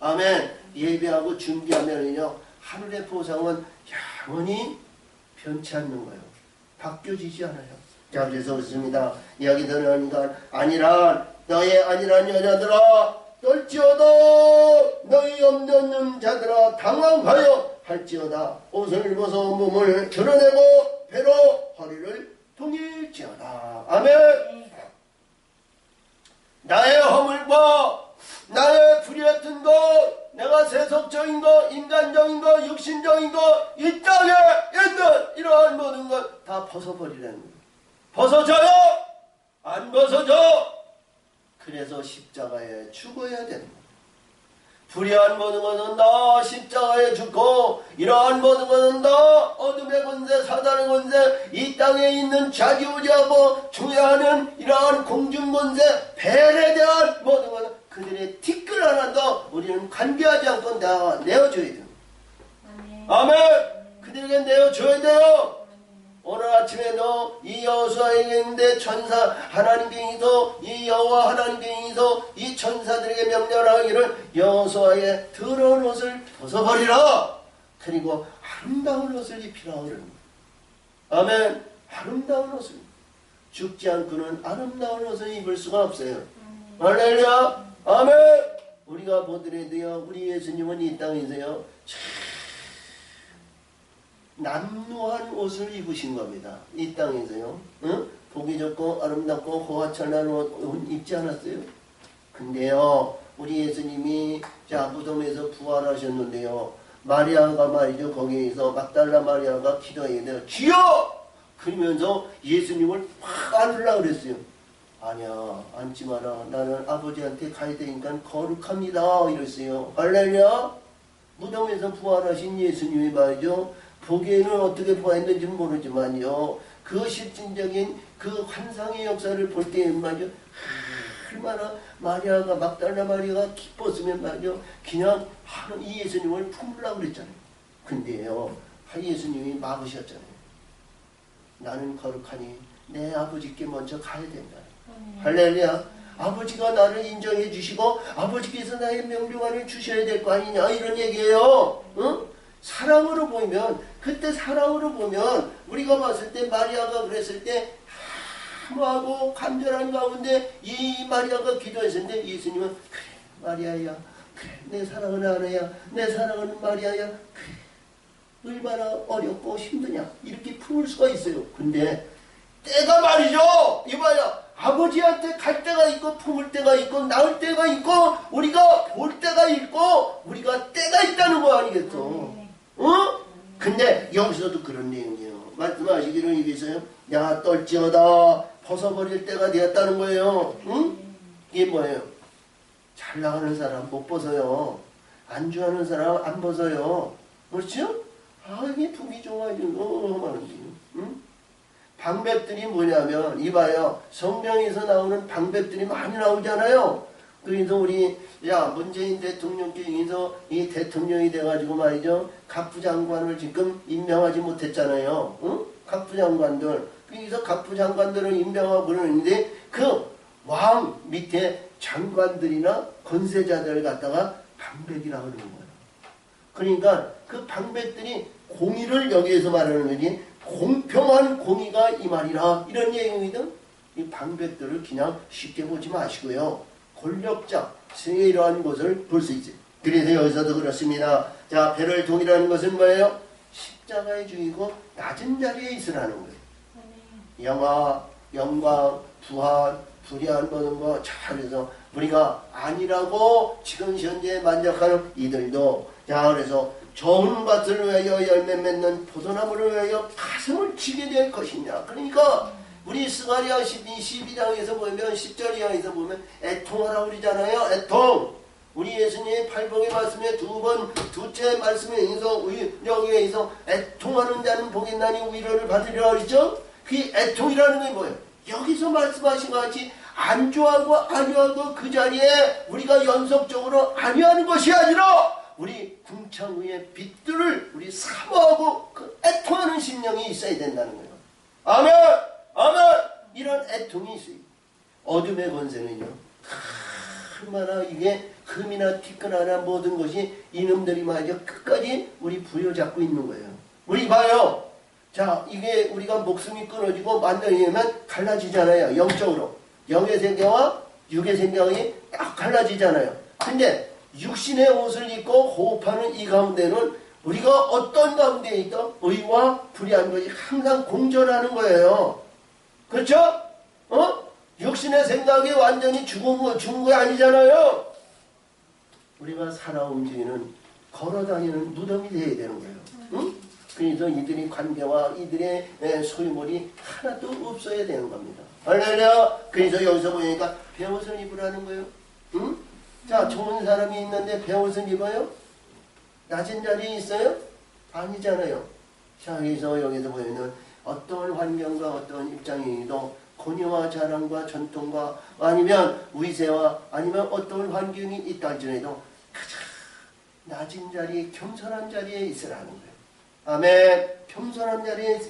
아멘. 예비하고 준비하면요 하늘의 보상은 영원히 변치 않는 거예요. 바뀌어지지 않아요. 자, 그래서 그렇습니다. 이야기 들으니까 아니란 너의 아니란 여자들아 떨지어다 너희 없는 자들아 당황하여 할지어다 옷을 벗어 몸을 드러내고 배로 허리를 동일지어다. 아멘. 나의 허물과 나의 불의했던 것 내가 세속적인 것 인간적인 것 육신적인 것 이 땅에 있는 이러한 모든 것 다 벗어버리라는 거예요. 벗어져요? 안 벗어져? 그래서 십자가에 죽어야 되는 거예요. 불의한 모든 것은 다 십자가에 죽고 이러한 모든 것은 다 어둠의 권세 사단의 권세 이 땅에 있는 좌지우지하고 주야하는 이러한 공중 권세 벨에 대한 모든 것은 그들의 티끌 하나도 우리는 관계하지 않고 다 내어줘야 돼요. 아멘. 그들에게 내어줘야 돼요. 오늘 아침에도 이 여호수아에게 있는데 천사 하나님께 있어 이 여호와 하나님께 있어 이 천사들에게 명령하기를 여호수아의 더러운 옷을 벗어버리라. 그리고 아름다운 옷을 입히라 그럽니다. 아멘. 아름다운 옷을 죽지 않고는 아름다운 옷을 입을 수가 없어요. 할렐루야. 아멘. 우리가 보더라도요 우리 예수님은 이 땅에서요 남루한 옷을 입으신 겁니다. 이 땅에서요. 응? 보기 좋고 아름답고 호화찬란 옷 입지 않았어요? 근데요 우리 예수님이 자 무덤에서 부활하셨는데요 마리아가 말이죠 거기에서 막달라 마리아가 기도해야 돼요. 주여! 그러면서 예수님을 확 안으려고 그랬어요. 아니야 앉지 마라. 나는 아버지한테 가야 되니까 거룩합니다. 이랬어요. 할렐루야. 무덤에서 부활하신 예수님이 말이죠 보기에는 어떻게 보았는지는 모르지만요 그 실질적인 그 환상의 역사를 볼 때 말이죠 얼마나 마리아가 막달라 마리아가 기뻤으면 말이죠 그냥 이 예수님을 품으려고 그랬잖아요. 근데요 예수님이 막으셨잖아요. 나는 거룩하니 내 아버지께 먼저 가야 된다. 할렐루야. 아버지가 나를 인정해 주시고 아버지께서 나의 명령안을 주셔야 될 거 아니냐 이런 얘기예요. 응? 사랑으로 보면 그때 사랑으로 보면 우리가 봤을 때 마리아가 그랬을 때 하고 간절한 가운데 이 마리아가 기도했을 때 예수님은 그래 마리아야 그래 내 사랑하는 아내야 내 사랑하는 마리아야 그래 얼마나 어렵고 힘드냐 이렇게 품을 수가 있어요. 근데 때가 말이죠. 이봐요. 아버지한테 갈 때가 있고 품을 때가 있고 낳을 때가 있고 우리가 볼 때가 있고 우리가 때가 있다는 거 아니겠어. 어? 근데 여기서도 그런 내용이에요. 말씀하시기를 이게 있어요. 야 떨지어다 벗어버릴 때가 되었다는 거예요. 응? 이게 뭐예요? 잘 나가는 사람 못 벗어요. 안주하는 사람 안 벗어요. 그렇죠? 아 이게 품이 좋아지고 너무 많은데. 응? 방백들이 뭐냐면 이봐요. 성경에서 나오는 방백들이 많이 나오잖아요. 그래서 우리 문재인 대통령께서 이 대통령이 돼가지고 말이죠. 각 부장관을 지금 임명하지 못했잖아요. 응? 각 부장관들. 그래서 각 부장관들을 임명하고 그러는데 그 왕 밑에 장관들이나 권세자들을 갖다가 방백이라고 그러는 거예요. 그러니까 그 방백들이 공의를 여기에서 말하는 거지 공평한 공의가 이 말이라 이런 내용이든 이 방백들을 그냥 쉽게 보지 마시고요. 권력자, 이러한 것을 볼 수 있어요. 그래서 여기서도 그렇습니다. 자, 배를 동이라는 것은 뭐예요? 십자가의 주이고 낮은 자리에 있으라는 거예요. 영화, 영광, 부활, 불의한 모든 거 잘해서 우리가 아니라고 지금 현재 만족하는 이들도 자 그래서 좋은 밭을 위하여 열매 맺는 포도나무를 위하여 가슴을 치게 될 것이냐. 그러니까 우리 스가랴 12장에서 보면 10절 이하에서 보면 애통하라고 그러잖아요. 애통. 우리 예수님의 팔복의 말씀에 두째 말씀에 여기에서 애통하는 자는 복이나니 위로를 받으리라 그러죠. 그 애통이라는 게 뭐예요? 여기서 말씀하신 것 같이 안주하고 안위하고 그 자리에 우리가 연속적으로 안위하는 것이 아니라 우리 궁창의 빛들을 우리 사모하고 그 애통하는 심령이 있어야 된다는 거예요. 아멘! 아멘! 이런 애통이 있어요. 어둠의 권세는요. 얼마나 이게 흠이나 티끌하나 모든 것이 이놈들이 말이죠. 끝까지 우리 부여잡고 있는 거예요. 우리 봐요. 자, 이게 우리가 목숨이 끊어지고 만나려면 갈라지잖아요. 영적으로. 영의 생명과 육의 생명이 딱 갈라지잖아요. 근데 육신의 옷을 입고 호흡하는 이 가운데는 우리가 어떤 가운데에 있던 의와 불의한 것이 항상 공존하는 거예요. 그렇죠? 육신의 생각이 완전히 죽은 거 아니잖아요. 우리가 살아 움직이는 걸어다니는 무덤이 되어야 되는 거예요. 응? 그래서 이들의 관계와 이들의 소유물이 하나도 없어야 되는 겁니다. 할렐루야. 그래서 여기서 보니까 배옷을 입으라는 거예요. 응? 자, 좋은 사람이 있는데 배옷을 입어요? 낮은 자리에 있어요? 아니잖아요. 자, 그래서 여기서 보면은 어떤 환경과 어떤 입장이도 권위와 자랑과 전통과 아니면 위세와 아니면 어떤 환경이 있다 할지라도 가장 낮은 자리에 겸손한 자리에 있으라는 거예요. 아멘. 겸손한 자리에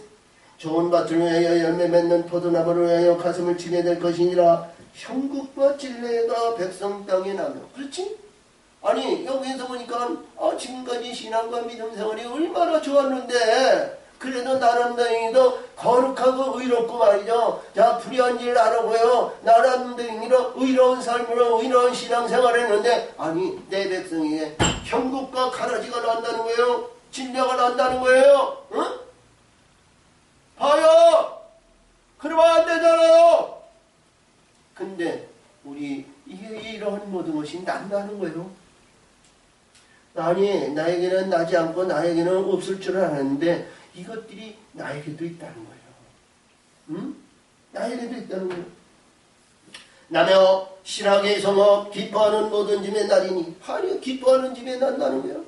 좋은 밭을 위하여 열매 맺는 포도나무를 위하여 가슴을 치게 될 것이니라. 형국과 진례가 백성 땅에 나며. 그렇지? 아니 여기서 보니까 지금까지 신앙과 믿음 생활이 얼마나 좋았는데 그래도 나름대로 거룩하고 의롭고 말이죠. 자, 불의한 일 안 하고요. 나름대로 의로운 삶으로 의로운 신앙생활을 했는데 아니 내 백성에게 형국과 가라지가 난다는 거예요. 진례가 난다는 거예요. 응? 봐요. 그러면 안 되잖아요. 근데 우리 이러한 모든 것이 난다는 거예요. 아니 나에게는 나지 않고 나에게는 없을 줄 알았는데 이것들이 나에게도 있다는 거예요. 응? 나에게도 있다는 거예요. 나며 신학의 성업 기뻐하는 모든 집에 나리니 아니 기뻐하는 집에 난다는 거예요.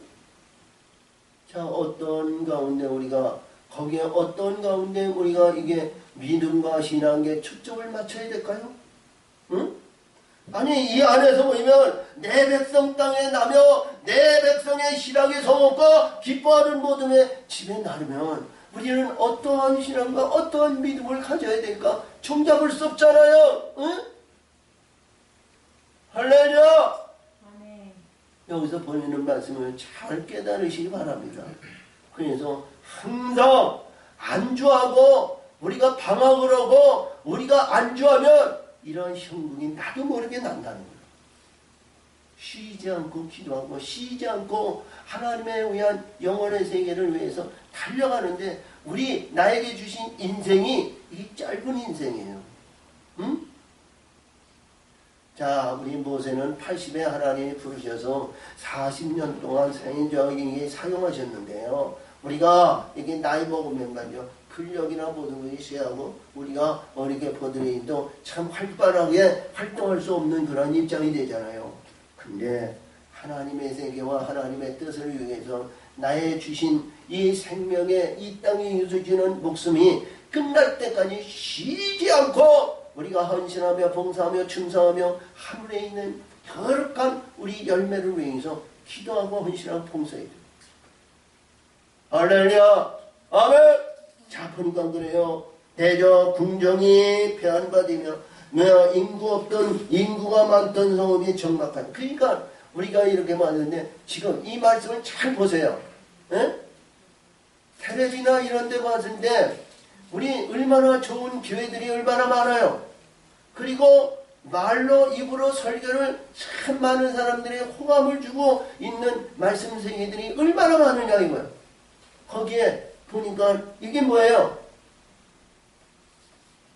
자, 어떤 가운데 우리가 거기에 어떤 가운데 우리가 이게 믿음과 신앙에 초점을 맞춰야 될까요? 응? 아니 이 안에서 보면 내 백성 땅에 나며 내 백성의 신앙의 성업과 기뻐하는 모든의 집에 나르면 우리는 어떠한 신앙과 어떠한 믿음을 가져야 될까? 종잡을 수 없잖아요. 응? 할렐루야. 여기서 보이는 말씀을 잘 깨달으시기 바랍니다. 그래서 항상 안주하고 우리가 방황을 하고 우리가 안주하면 이런 형국이 나도 모르게 난다는 거예요. 쉬지 않고 기도하고 쉬지 않고 하나님에 의한 영혼의 세계를 위해서 달려가는데 우리 나에게 주신 인생이 이 짧은 인생이에요. 응? 자, 우리 모세는 80에 하나님이 부르셔서 40년 동안 생인적인 사용하셨는데요. 우리가 이게 나이 먹으면 말이죠. 근력이나 모든 것이 쇠하고 우리가 어리게 보더라도 참 활발하게 활동할 수 없는 그런 입장이 되잖아요. 근데 하나님의 세계와 하나님의 뜻을 위해서 나의 주신 이 생명의 이 땅에 유서지는 목숨이 끝날 때까지 쉬지 않고 우리가 헌신하며 봉사하며 충성하며 하늘에 있는 거룩한 우리 열매를 위해서 기도하고 헌신하고 봉사해야 돼요. 할렐루야 아멘. 자 보니까 그래요. 대저 궁정이 폐한받으며 인구 없던 인구가 많던 성읍이 적막한. 그러니까 우리가 이렇게 봤는데 지금 이 말씀을 잘 보세요. 에? 텔레비나 이런 데 봤는데 우리 얼마나 좋은 교회들이 얼마나 많아요. 그리고 말로 입으로 설교를 참 많은 사람들이 호감을 주고 있는 말씀 세계들이 얼마나 많으냐 이거예요. 거기에 보니까 이게 뭐예요?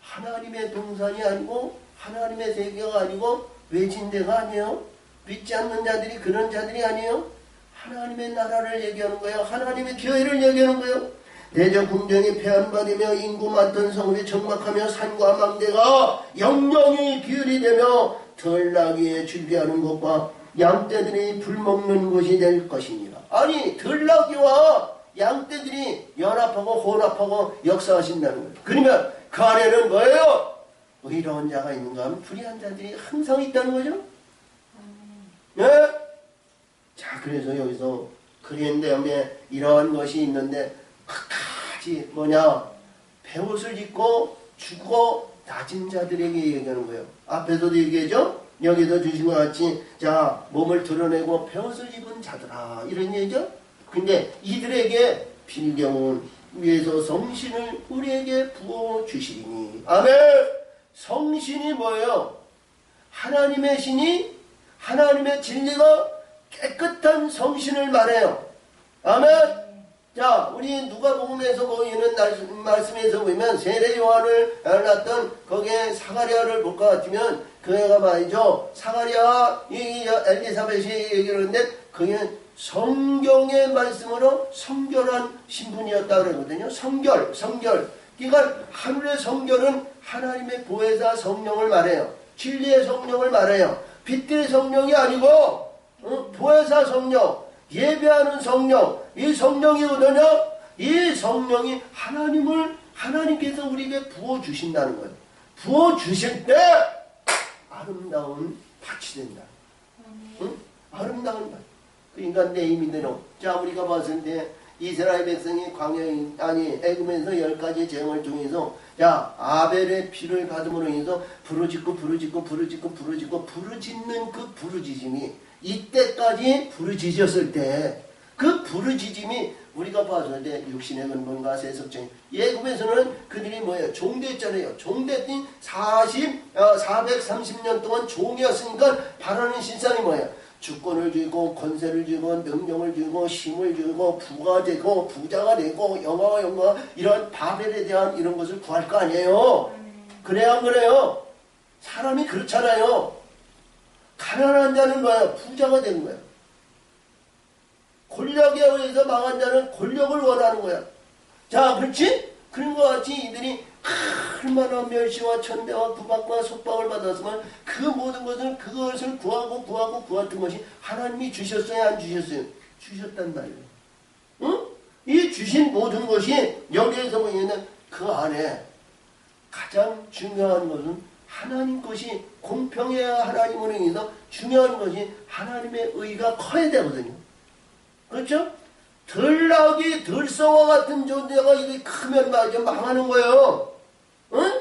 하나님의 동산이 아니고 하나님의 세계가 아니고 외진데가 아니에요. 믿지 않는 자들이 그런 자들이 아니에요. 하나님의 나라를 얘기하는 거예요. 하나님의 교회를 얘기하는 거예요. 대저 궁정이 폐한받으며 인구 많던 성읍이 적막하며 산과 망대가 영영이 비을이 되며 덜나귀에 준비하는 곳과 양떼들이 불먹는 곳이 될 것이니라. 아니 덜나귀와 양떼들이 연합하고 혼합하고 역사하신다는 거예요. 그러면 그 안에는 뭐예요? 의로운 자가 있는가 하면 불의한 자들이 항상 있다는 거죠. 네? 자 그래서 여기서 그린 다음에 이러한 것이 있는데 끝까지 뭐냐 배옷을 입고 죽고 낮은 자들에게 얘기하는 거예요. 앞에서도 얘기했죠. 여기도 주신 것 같이 자 몸을 드러내고 배옷을 입은 자들아 이런 얘기죠. 근데 이들에게 필경은 위에서 성신을 우리에게 부어주시리니. 아멘. 성신이 뭐예요? 하나님의 신이 하나님의 진리가 깨끗한 성신을 말해요. 아멘. 자, 우리 누가복음에서 보이는 말씀에서 보면 세례 요한을 낳았던 거기에 사가랴를 볼 것 같으면 그 애가 말이죠. 사가랴 이 엘리사벳이 얘기를 하는데 그게 성경의 말씀으로 성결한 신분이었다 그러거든요. 성결. 그러니까 하늘의 성결은 하나님의 보혜사 성령을 말해요. 진리의 성령을 말해요. 빛의 성령이 아니고 보혜사 성령, 예배하는 성령. 이 성령이 어떠냐? 이 성령이 하나님께서 우리에게 부어주신다는 거예요. 부어주실 때 아름다운 밭이 된다. 응? 아름다운 밭. 그러니까 내 임의대로. 자, 우리가 봤을 때 이스라엘 백성이 애굽에서 10가지 재앙을 통해서 자, 아벨의 피를 받음으로 인해서 부르짖고 부르짖는 그 부르짖음이 이때까지 부르짖었을 때 그 부르짖음이 우리가 봤을 때 육신의 근본과 세속적인 예굽에서는 그들이 뭐예요? 종됐잖아요. 종됐더니 430년 동안 종이었으니까 바라는 실상이 뭐예요? 주권을 주고 권세를 주고 명령을 주고 힘을 주고 부가 되고 부자가 되고 영화와 이런 바벨에 대한 이런 것을 구할 거 아니에요. 그래야 안 그래요? 사람이 그렇잖아요. 가난한 자는 뭐예요? 부자가 되는 거예요. 권력에 의해서 망한 자는 권력을 원하는 거야. 자, 그렇지? 그런 것 같이 이들이 얼마나 멸시와 천대와 구박과 속박을 받았으면 그 모든 것을 그것을 구했던 것이 하나님이 주셨어요? 안 주셨어요? 주셨단 말이에요. 응? 이 주신 모든 것이 여기에서 보이는 그 안에 가장 중요한 것은 하나님 것이 공평해야 하나님을 위해서 중요한 것이 하나님의 의가 커야 되거든요. 그렇죠? 덜나귀 들소와 같은 존재가 이게 크면 말이죠. 망하는 거예요. 응?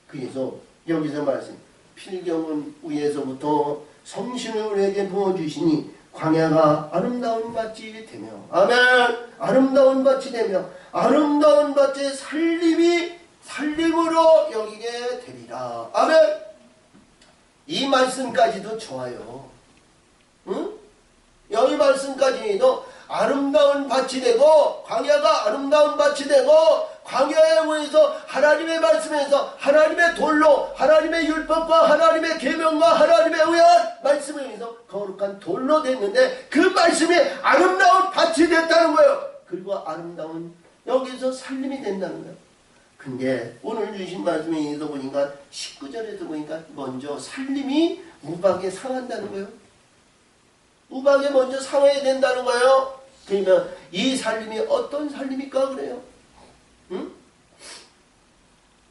그래서 여기서 말씀 필경은 위에서부터 성신을 우리에게 부어주시니 광야가 아름다운 밭이 되며 아멘. 아름다운 밭이 되며 아름다운 밭에 살림으로 여기게 되리라. 아멘. 이 말씀까지도 좋아요. 말씀까지도 아름다운 밭이 되고 광야가 아름다운 밭이 되고 광야에 의해서 하나님의 말씀에서 하나님의 돌로 하나님의 율법과 하나님의 계명과 하나님에 의한 말씀에 의해서 거룩한 돌로 됐는데 그 말씀이 아름다운 밭이 됐다는 거예요. 그리고 아름다운 여기서 살림이 된다는 거예요. 근데 오늘 주신 말씀에 의해서 보니까 19절에서 보니까 먼저 살림이 우박에 상한다는 거예요. 우박에 먼저 상해야 된다는 거예요. 그러면 이 살림이 어떤 살림일까 그래요? 응?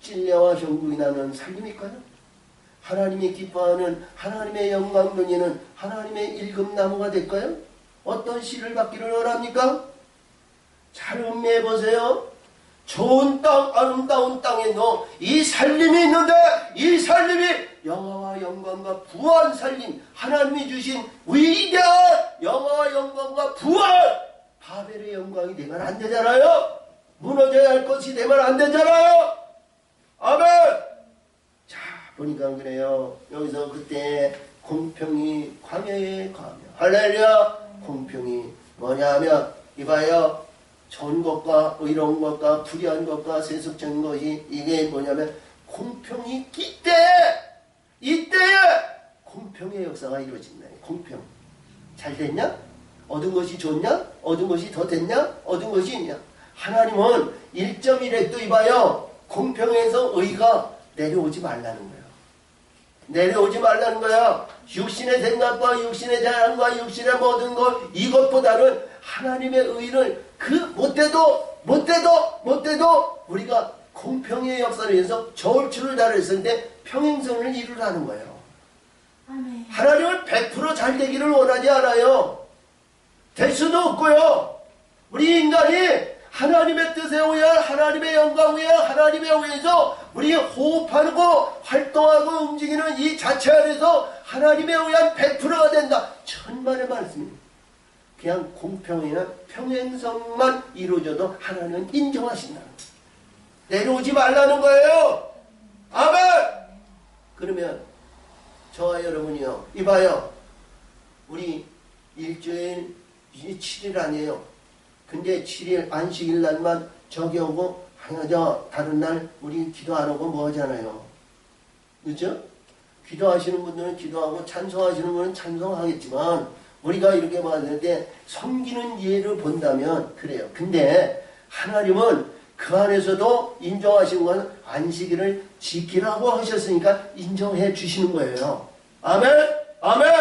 찔레와 형국이 나는 살림일까요? 하나님이 기뻐하는 하나님의 영광 누리는 하나님의 일금나무가 될까요? 어떤 씨를 받기를 원합니까? 잘 음미해 보세요. 좋은 땅, 아름다운 땅에 이 살림이 있는데 이 살림이 영화와 영광과 부한 살림, 하나님이 주신 위대한 영화와 영광과 부한 바벨의 영광이 되면 안 되잖아요. 무너져야 할 것이 되면 안 되잖아요. 아멘. 자, 보니까 그래요. 여기서 그때 공평이 광야에 가며 할렐루야. 공평이 뭐냐면 이봐요. 좋은 것과 의로운 것과 불의한 것과 세속적인 것이 이게 뭐냐면 공평이 이때에 공평의 역사가 이루어진다. 공평. 잘 됐냐? 얻은 것이 좋냐? 얻은 것이 더 됐냐? 얻은 것이 있냐? 하나님은 1.1획도 이봐요. 공평에서 의가 내려오지 말라는 거예요. 내려오지 말라는 거야. 육신의 생각과 육신의 자랑과 육신의 모든 것 이것보다는 하나님의 의를 그 못돼도 우리가 공평의 역사를 위해서 저울추를 달았을 때 평행선을 이루라는 거예요. 아멘. 하나님은 100% 잘 되기를 원하지 않아요. 될 수도 없고요. 우리 인간이 하나님의 뜻에 의한 하나님의 영광에 의한 하나님에 의해서 우리 호흡하고 활동하고 움직이는 이 자체 안에서 하나님에 의한 100%가 된다. 천만의 말씀입니다. 그냥 공평이나 평행선만 이루어져도 하나님은 인정하신다는 거예요. 내려오지 말라는 거예요. 아멘. 그러면 저와 여러분이요. 이봐요. 우리 일주일 7일 아니에요. 근데 7일 안식일 날만 저기 오고 다른 날 우리 기도 안 하고 뭐 하잖아요. 그렇죠? 기도하시는 분들은 기도하고 찬송하시는 분은 찬송하겠지만 우리가 이렇게 봤을 때 섬기는 예를 본다면 그래요. 근데 하나님은 그 안에서도 인정하신 건 안식일을 지키라고 하셨으니까 인정해 주시는 거예요. 아멘? 아멘?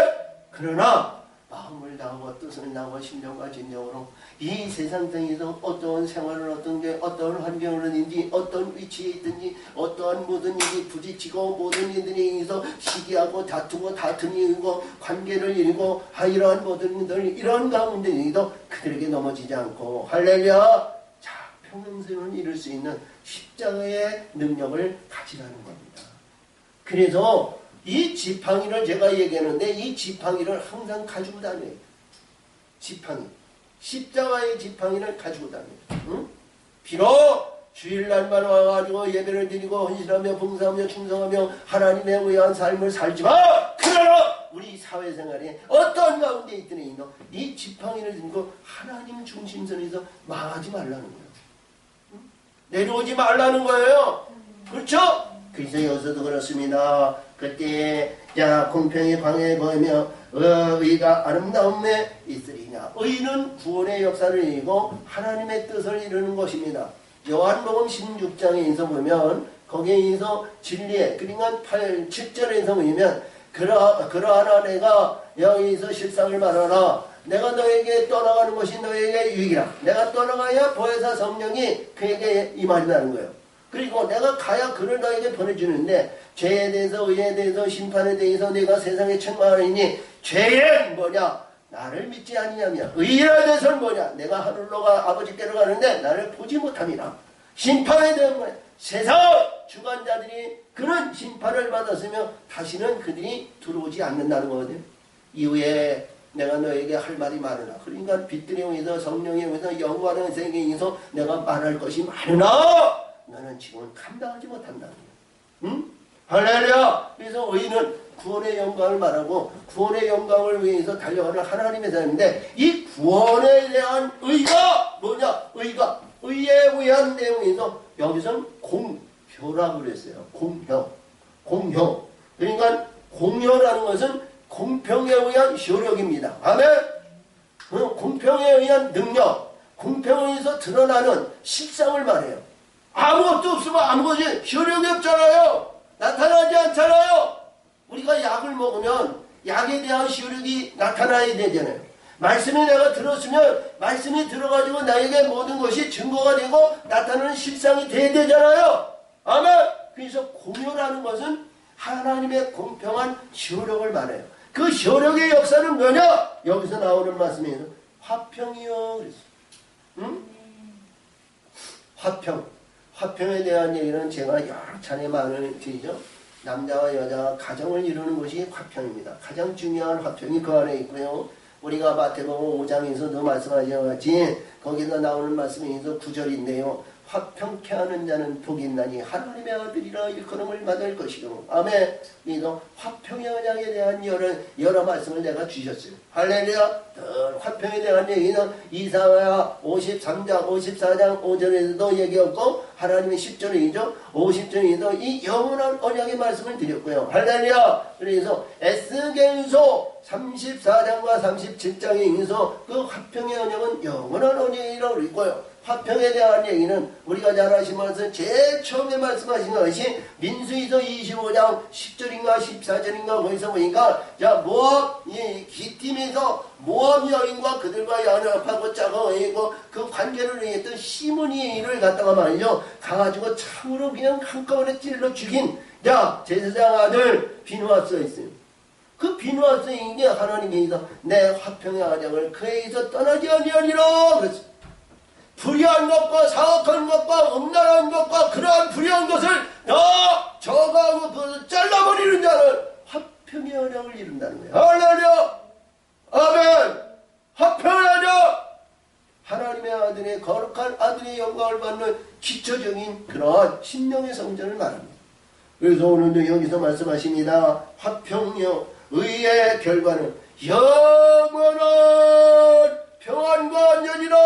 그러나 마음을 다하고 뜻을 다하고 심령과 진정으로 이 세상에서 어떠한 생활을 어떤 환경이든지 어떤 위치에 있든지 어떠한 모든 일이 부딪히고 모든 일들이 인해서 시기하고 다투고 다툼이 일고 관계를 잃고 이러한 모든 일들 이런 가운데에도 그들에게 넘어지지 않고 할렐루야. 자, 평생을 이룰 수 있는 십자가의 능력을 가지라는 겁니다. 그래서 이 지팡이를 제가 얘기하는데 이 지팡이를 항상 가지고 다녀요. 지팡이. 십자가의 지팡이를 가지고 다녀요. 응? 비록 주일날만 와가지고 예배를 드리고 헌신하며 봉사하며 충성하며 하나님에 의한 삶을 살지만 그러나 우리 사회생활에 어떤 가운데 있더니 이 지팡이를 들고 하나님 중심선에서 망하지 말라는 거예요. 응? 내려오지 말라는 거예요. 그렇죠? 그래서 여기서도 그렇습니다. 그때 자 공평의 광야에 보이며 의가 아름다움에 있으리냐. 의는 구원의 역사를 이루고 하나님의 뜻을 이루는 것입니다. 요한복음 16장에서 보면 거기에서 진리에 그러니까 7절에서 보면 그러하나 내가 여기서 실상을 말하라. 내가 너에게 떠나가는 것이 너에게 유익이라. 내가 떠나가야 보혜사 성령이 그에게 임한다는 거예요. 그리고 내가 가야 그를 너에게 보내주는데 죄에 대해서 의에 대해서 심판에 대해서 내가 세상에 책망하리니 죄는 뭐냐? 나를 믿지 아니냐며. 의에 대해서는 뭐냐? 내가 하늘로 아버지께로 가는데 나를 보지 못함이라. 심판에 대한 거야. 세상 주관자들이 그런 심판을 받았으며 다시는 그들이 들어오지 않는다는 거거든요. 이후에 내가 너에게 할 말이 많으나 그러니까 빛들에 의해서 성령에 의해서 영원한 세계에 의해서 내가 말할 것이 많으나 너는 지금 감당하지 못한다는 거예요. 응? 할렐루야! 그래서 의인은 구원의 영광을 말하고 구원의 영광을 위해서 달려가는 하나님의 사람인데 이 구원에 대한 의가 뭐냐? 의에 의한 내용에서 여기서는 공효라고 그랬어요. 공효. 그러니까 공효라는 것은 공평에 의한 효력입니다. 아멘. 공평에 의한 능력, 공평에 의해서 드러나는 실상을 말해요. 아무것도 없으면 아무것이 효력이 없잖아요. 나타나지 않잖아요. 우리가 약을 먹으면 약에 대한 효력이 나타나야 되잖아요. 말씀이 내가 들었으면 말씀이 들어가지고 나에게 모든 것이 증거가 되고 나타나는 실상이 돼야 되잖아요. 아멘. 그래서 공효라는 것은 하나님의 공평한 효력을 말해요. 그 효력의 역사는 뭐냐? 여기서 나오는 말씀이에요. 화평이요. 그랬어. 응? 화평에 대한 얘기는 제가 여러 차례 말을 드리죠. 남자와 여자가 가정을 이루는 것이 화평입니다. 가장 중요한 화평이 그 안에 있고요. 우리가 마태복음 5장에서도 말씀하신 같이 거기서 나오는 말씀이 있어 9절인데요. 화평케 하는 자는 복이 있나니 하나님의 아들이라 일컬음을 받을 것이요. 아멘. 그래서 화평의 언약에 대한 여러 말씀을 내가 주셨어요. 할렐루야. 화평에 대한 얘기는 이사야 53장 54장 5절에서도 얘기했고 하나님의 10절이죠. 50절에도 이 영원한 언약의 말씀을 드렸고요. 할렐루야. 그래서 에스겔서 34장과 37장에 있어서 그 화평의 언약은 영원한 언약이라고 그랬고요. 화평에 대한 얘기는 우리가 잘 아시면서 제일 처음에 말씀하신 것이 민수기서 25장 10절인가 14절인가 거기서 보니까 자 모압 이 기팀에서 모압 여인과 그들과 연합하고 짜고 그 관계를 했던 시므니를 갖다가 말이죠 가가지고 참으로 그냥 한꺼번에 찔러 죽인 자 제사장 아들 비누아스가 있어요. 그 비누아스인 게 하나님께서 내 화평의 언약을 그에게서 떠나지 아니하니라 그랬어요. 불의한 것과 사악한 것과 음란한 것과 그러한 불의한 것을 다 저가하고 그것을 잘라버리는 자는 화평의 언약을 이룬다는 거예요. 할렐루야. 아멘. 화평의 언약. 하나님의 아들의 거룩한 아들의 영광을 받는 기초적인 그러한 신령의 성전을 말합니다. 그래서 오늘도 여기서 말씀하십니다. 화평요 의의 결과는 영원한 평안과 안전이라.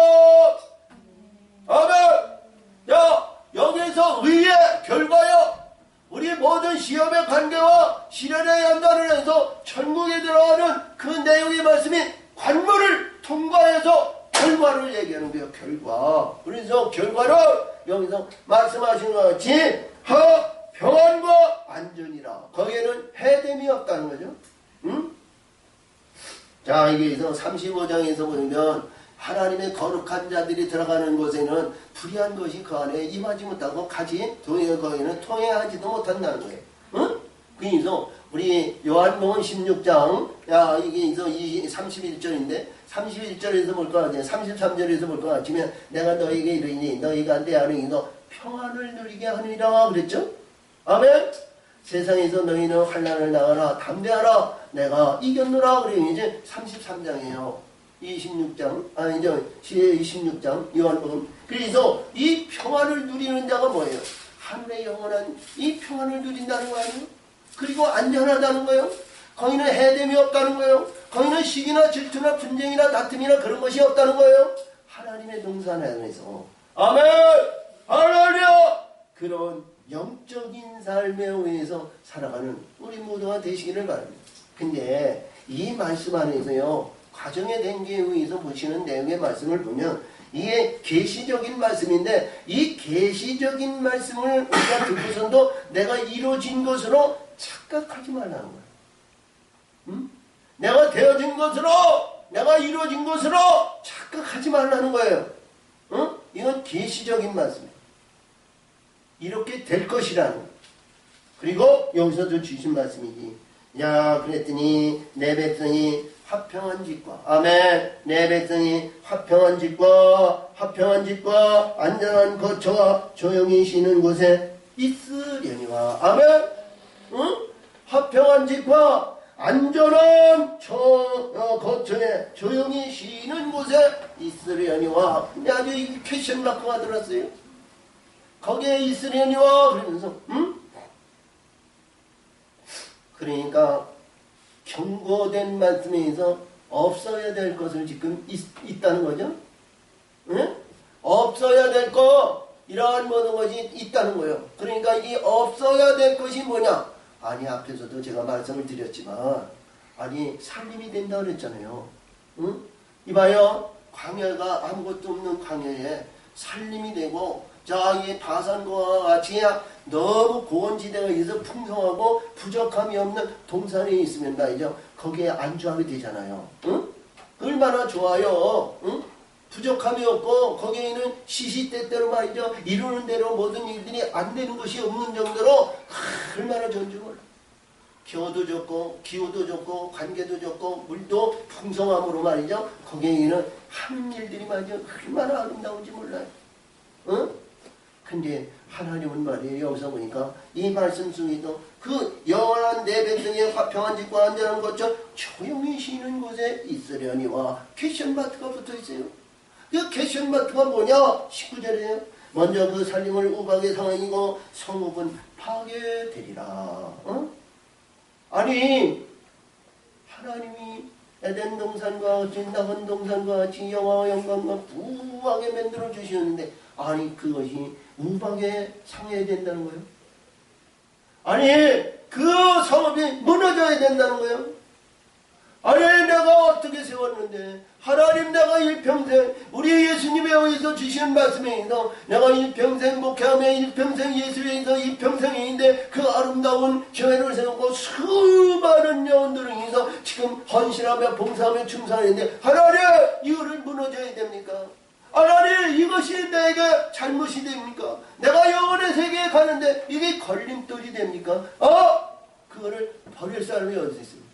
아멘. 야, 여기서 의의 결과요. 우리 모든 시험의 관계와 시련의 연단을 해서 천국에 들어가는 그 내용의 말씀이 관문을 통과해서 결과를 얘기하는 거예요. 결과. 그래서 결과를 여기서 말씀하신 것 같이 평안과 안전이라. 거기에는 해됨이 없다는 거죠. 응? 자, 여기서 35장에서 보면 하나님의 거룩한 자들이 들어가는 곳에는 불의한 것이 그 안에 임하지 못하고 거기는 통행하지도 못한다는 거예요. 응? 그래서 우리 요한복음 16장 이게 31절인데 31절에서 볼 것 같아요. 33절에서 볼 것 같으면 내가 너에게 이르니 너희가 내 안에 있어 평안을 누리게 하느니라 그랬죠? 아멘. 세상에서 너희는 환난을 당하라 담대하라 내가 이겼노라. 그래요. 이제 33장이에요. 26장 요한복음. 그래서 이 평안을 누리는 자가 뭐예요? 하늘의 영원한 이 평안을 누린다는 거 아니에요? 그리고 안전하다는 거예요. 거기는 해됨이 없다는 거예요. 거기는 시기나 질투나 분쟁이나 다툼이나 그런 것이 없다는 거예요. 하나님의 동산 안에서 아멘. 할렐루야. 그런 영적인 삶에 의해서 살아가는 우리 모두가 되시기를 바랍니다. 근데 이 말씀 안에서요 과정의 단계에 의해서 보시는 내용의 말씀을 보면 이게 계시적인 말씀인데 이 계시적인 말씀을 우리가 듣고선도 내가 이루어진 것으로 착각하지 말라는 거예요. 응? 내가 되어진 것으로 내가 이루어진 것으로 착각하지 말라는 거예요. 응? 이건 계시적인 말씀이에요. 이렇게 될 것이라는 거예요. 그리고 여기서도 주신 말씀이지. 야 그랬더니 내 백성이 화평한 집과 아멘 내 백성이 화평한 집과 안전한 거처와 조용히 쉬는 곳에 있으려니와 아멘. 응? 화평한 집과 안전한 거처에 조용히 쉬는 곳에 있으려니와 아주 이 패션 마크가 들었어요. 거기에 있으려니와 그러면서 응? 그러니까 경고된 말씀에 의해서 없어야 될 것을 지금 있다는 거죠. 응? 없어야 될 것, 이러한 모든 것이 있다는 거예요. 그러니까 이 없어야 될 것이 뭐냐? 아니, 앞에서도 제가 말씀을 드렸지만, 아니, 살림이 된다 그랬잖아요. 응? 이봐요. 광야가 아무것도 없는 광야에 살림이 되고, 이 바산과 같이 너무 고원지대가 있어서 풍성하고 부족함이 없는 동산에 있으면 말이죠. 거기에 안주하게 되잖아요. 응? 얼마나 좋아요. 응? 부족함이 없고 거기에 있는 시시때때로 말이죠. 이루는 대로 모든 일들이 안 되는 것이 없는 정도로 얼마나 좋은 줄 몰라. 겨도 좋고 기후도 좋고 관계도 좋고 물도 풍성함으로 말이죠. 거기에 있는 하는 일들이 말이죠. 얼마나 아름다운지 몰라요. 응? 근데 하나님은 말이에요. 여기서 보니까 이 말씀 속에도 그 영원한 내 백성의 화평한 집과 안전한 것처럼 조용히 쉬는 곳에 있으려니와 캐션마트가 붙어있어요. 그 캐션마트가 뭐냐? 19절이에요. 먼저 그 살림을 우박의 상황이고 성읍은 파괴되리라. 어? 아니, 하나님이 에덴 동산과 같이 낙원 동산과 같이 영화와 영광과 부하게 만들어 주셨는데, 아니 그것이 우박에 상해야 된다는 거예요. 아니 그 성읍이 무너져야 된다는 거예요. 아니 내가 어떻게 세웠는데, 하나님 내가 일평생 우리 예수님에 의해서 주시는 말씀에 의해서 내가 일평생 목회하며 일평생 예수에 의해서 일평생인데 그 아름다운 교회를 세우고 수많은 영혼들을 위해서 지금 헌신하며 봉사하며 충성하는데, 하나님 이거를 무너져야 됩니까? 하나님 이것이 내게 잘못이 됩니까? 내가 영혼의 세계에 가는데 이게 걸림돌이 됩니까? 그거를 버릴 사람이 어디 있습니까?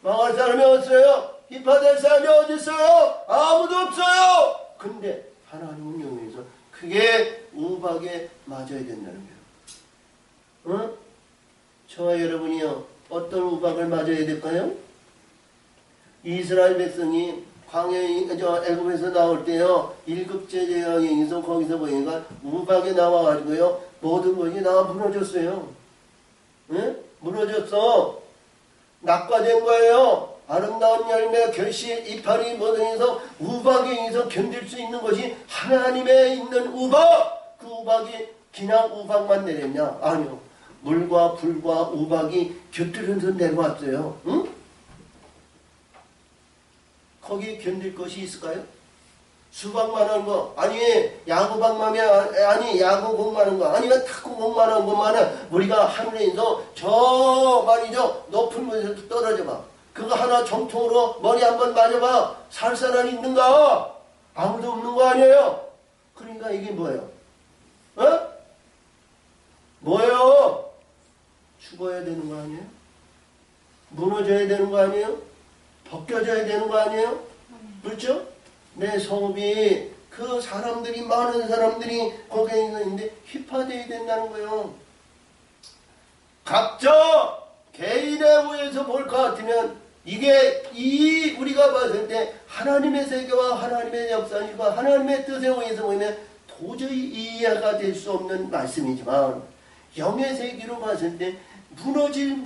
망할 사람이 없어요. 희파될 사람이 어디 있어요? 아무도 없어요. 근데 하나님은 영에서 그게 우박에 맞아야 된다는 거예요. 어? 저와 여러분이요, 어떤 우박을 맞아야 될까요? 이스라엘 백성이 광야에 애굽에서 나올 때요, 일급제 재앙에 의해서 거기서 보니까 우박에 나와가지고요 모든 것이 다 무너졌어요. 네? 무너졌어. 낙과된 거예요. 아름다운 열매, 결실, 이파리 모든 해서 우박에 의해서 견딜 수 있는 것이 하나님에 있는 우박. 그 우박이 그냥 우박만 내렸냐? 아니요. 물과 불과 우박이 곁들여서 내려왔어요. 응? 거기 견딜 것이 있을까요? 수박만 한 거, 아니 야구박만 아니 야구공만 한 거, 아니면 탁구공만 한 것만은 우리가 하늘에서 저 말이죠 높은 곳에서 떨어져 봐. 그거 하나 정통으로 머리 한번 맞아봐. 살 사람이 있는가? 아무도 없는 거 아니에요? 그러니까 이게 뭐예요? 어? 뭐예요? 죽어야 되는 거 아니에요? 무너져야 되는 거 아니에요? 벗겨져야 되는 거 아니에요? 그렇죠? 내 성읍이 그 사람들이 많은 사람들이 거기에 있는데 휘파돼야 된다는 거예요. 각자 개인에 의해서 볼 것 같으면 이게 우리가 봤을 때 하나님의 세계와 하나님의 역사와 하나님의 뜻에 의해서 보면 도저히 이해가 될 수 없는 말씀이지만, 영의 세계로 봤을 때 무너진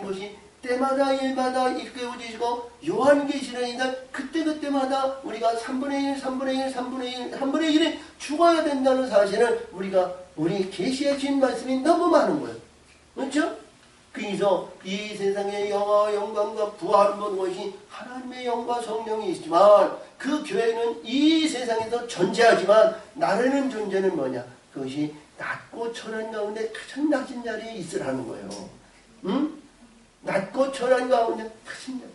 것이 때마다 일마다 일깨워지시고, 요한계시록에는 그때마다 우리가 3분의 1이 죽어야 된다는 사실을 우리 계시해 주신 말씀이 너무 많은 거예요. 그렇죠? 그래서 이 세상의 영화와 영광과 부활 모든 것이 하나님의 영과 성령이 있지만, 그 교회는 이 세상에서 존재하지만 나라는 존재는 뭐냐? 그것이 낮고 천한 가운데 가장 낮은 자리에 있으라는 거예요. 응? 낮고 천한 가운데 크신 자.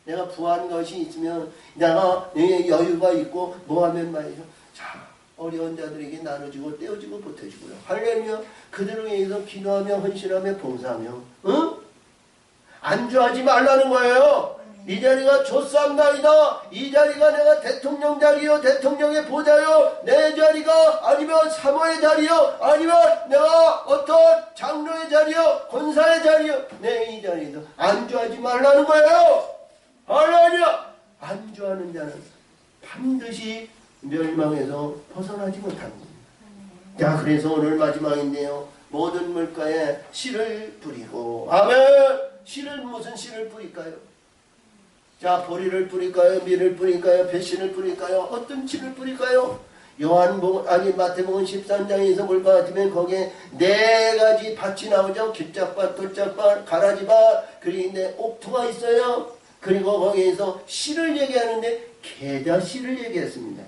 내가 부한 것이 있으면 내가 내 여유가 있고 뭐하면 말이죠. 자, 어려운 자들에게 나눠주고 떼어주고 보태주고요. 할렐루야. 그들을 위해서 기도하며 헌신하며 봉사하며, 응? 안주하지 말라는 거예요. 이 자리가 좋사옵나이다. 이 자리가 내가 대통령 자리요, 대통령의 보좌요, 내 자리가 아니면 사모의 자리요, 아니면 내가 어떤 장로의 자리요, 권사의 자리요, 내 이 자리에서 안주하지 말라는 거예요. 할렐루야. 안주하는 자는 반드시 멸망에서 벗어나지 못합니다. 자, 그래서 오늘 마지막인데요, 모든 물가에 씨를 뿌리고. 아멘. 씨를 무슨 씨를 뿌릴까요? 자, 보리를 뿌릴까요? 밀을 뿌릴까요? 배신을 뿌릴까요? 어떤 씨를 뿌릴까요? 마태복음 13장에서 볼 것 같으면 거기에 4가지 밭이 나오죠. 길짝밭, 돌짝밭, 가라지밭, 그리고 옥토가 있어요. 그리고 거기에서 씨를 얘기하는데 계자 씨를 얘기했습니다.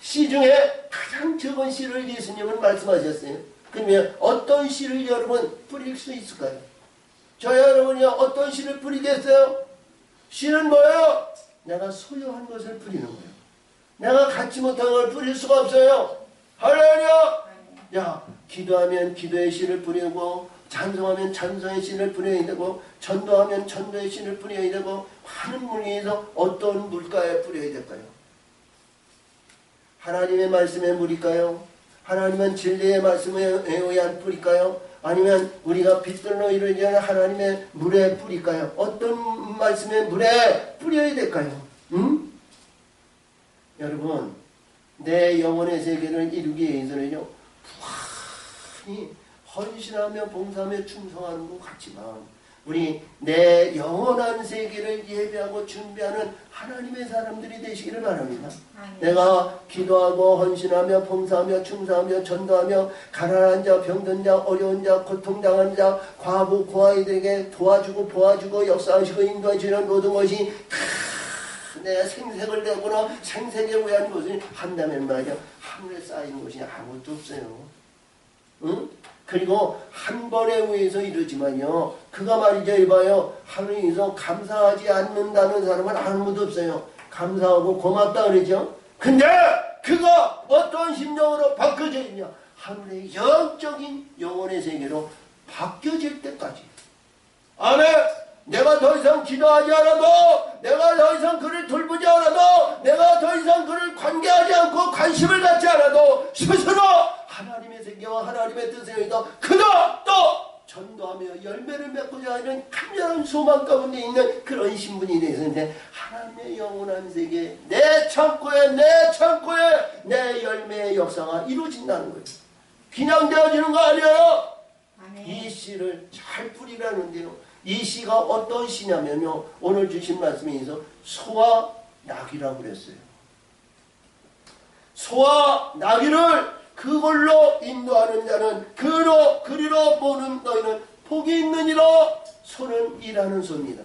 씨 중에 가장 적은 씨를 예수님은 말씀하셨어요. 그러면 어떤 씨를 여러분 뿌릴 수 있을까요? 저 여러분이요, 어떤 씨를 뿌리겠어요? 씨는 뭐예요? 내가 소유한 것을 뿌리는 거예요. 내가 갖지 못한 걸 뿌릴 수가 없어요. 할렐루야! 야, 기도하면 기도의 씨를 뿌리고, 찬송하면 찬송의 씨를 뿌려야 되고, 전도하면 전도의 씨를 뿌려야 되고, 하는 물에서 어떤 물가에 뿌려야 될까요? 하나님의 말씀에 물일까요? 하나님은 진리의 말씀에 의한 뿌릴까요? 아니면 우리가 빛들로 이루어지는 하나님의 물에 뿌릴까요? 어떤 말씀의 물에 뿌려야 될까요? 응? 여러분, 내 영혼의 세계를 이루기 위해서는요, 부한히 헌신하며 봉사하며 충성하는 것 같지만, 우리 내 영원한 세계를 예배하고 준비하는 하나님의 사람들이 되시기를 바랍니다. 내가 기도하고 헌신하며 봉사하며 충성하며 전도하며 가난한 자, 병든 자, 어려운 자, 고통당한 자, 과부, 고아이들에게 도와주고 보아주고 역사하시고 인도하시는 모든 것이 다 내 생색을 내거나 생색에 의한 것을 한다면 말이야, 하늘에 쌓인 것이 아무것도 없어요. 응? 그리고 한 번에 의해서 이러지만요, 그가 말이죠, 이봐요, 하늘에서 감사하지 않는다는 사람은 아무도 없어요. 감사하고 고맙다 그러죠. 근데 그가 어떤 심정으로 바뀌어져 있냐? 하늘의 영적인 영혼의 세계로 바뀌어질 때까지. 아멘. 내가 더 이상 기도하지 않아도, 내가 더 이상 그를 돌보지 않아도, 내가 더 이상 그를 관계하지 않고 관심을 갖지 않아도 스스로 하나님의 세계와 하나님의 뜻에 의해서 그도 또 전도하며 열매를 맺고자 하는 강렬한 소망 가운데 있는 그런 신분이 되었는데, 하나님의 영원한 세계, 내 창고에 내 열매의 역사가 이루어진다는 거예요. 그냥 되어지는 거 아니에요. 이 씨를 잘 뿌리라는데요, 이 씨가 어떤 씨냐면요, 오늘 주신 말씀에서 소와 나귀라고 그랬어요. 소와 나귀를 그걸로 인도하는 자는 그리로 보는 너희는 복이 있느니라. 소는 일하는 소입니다.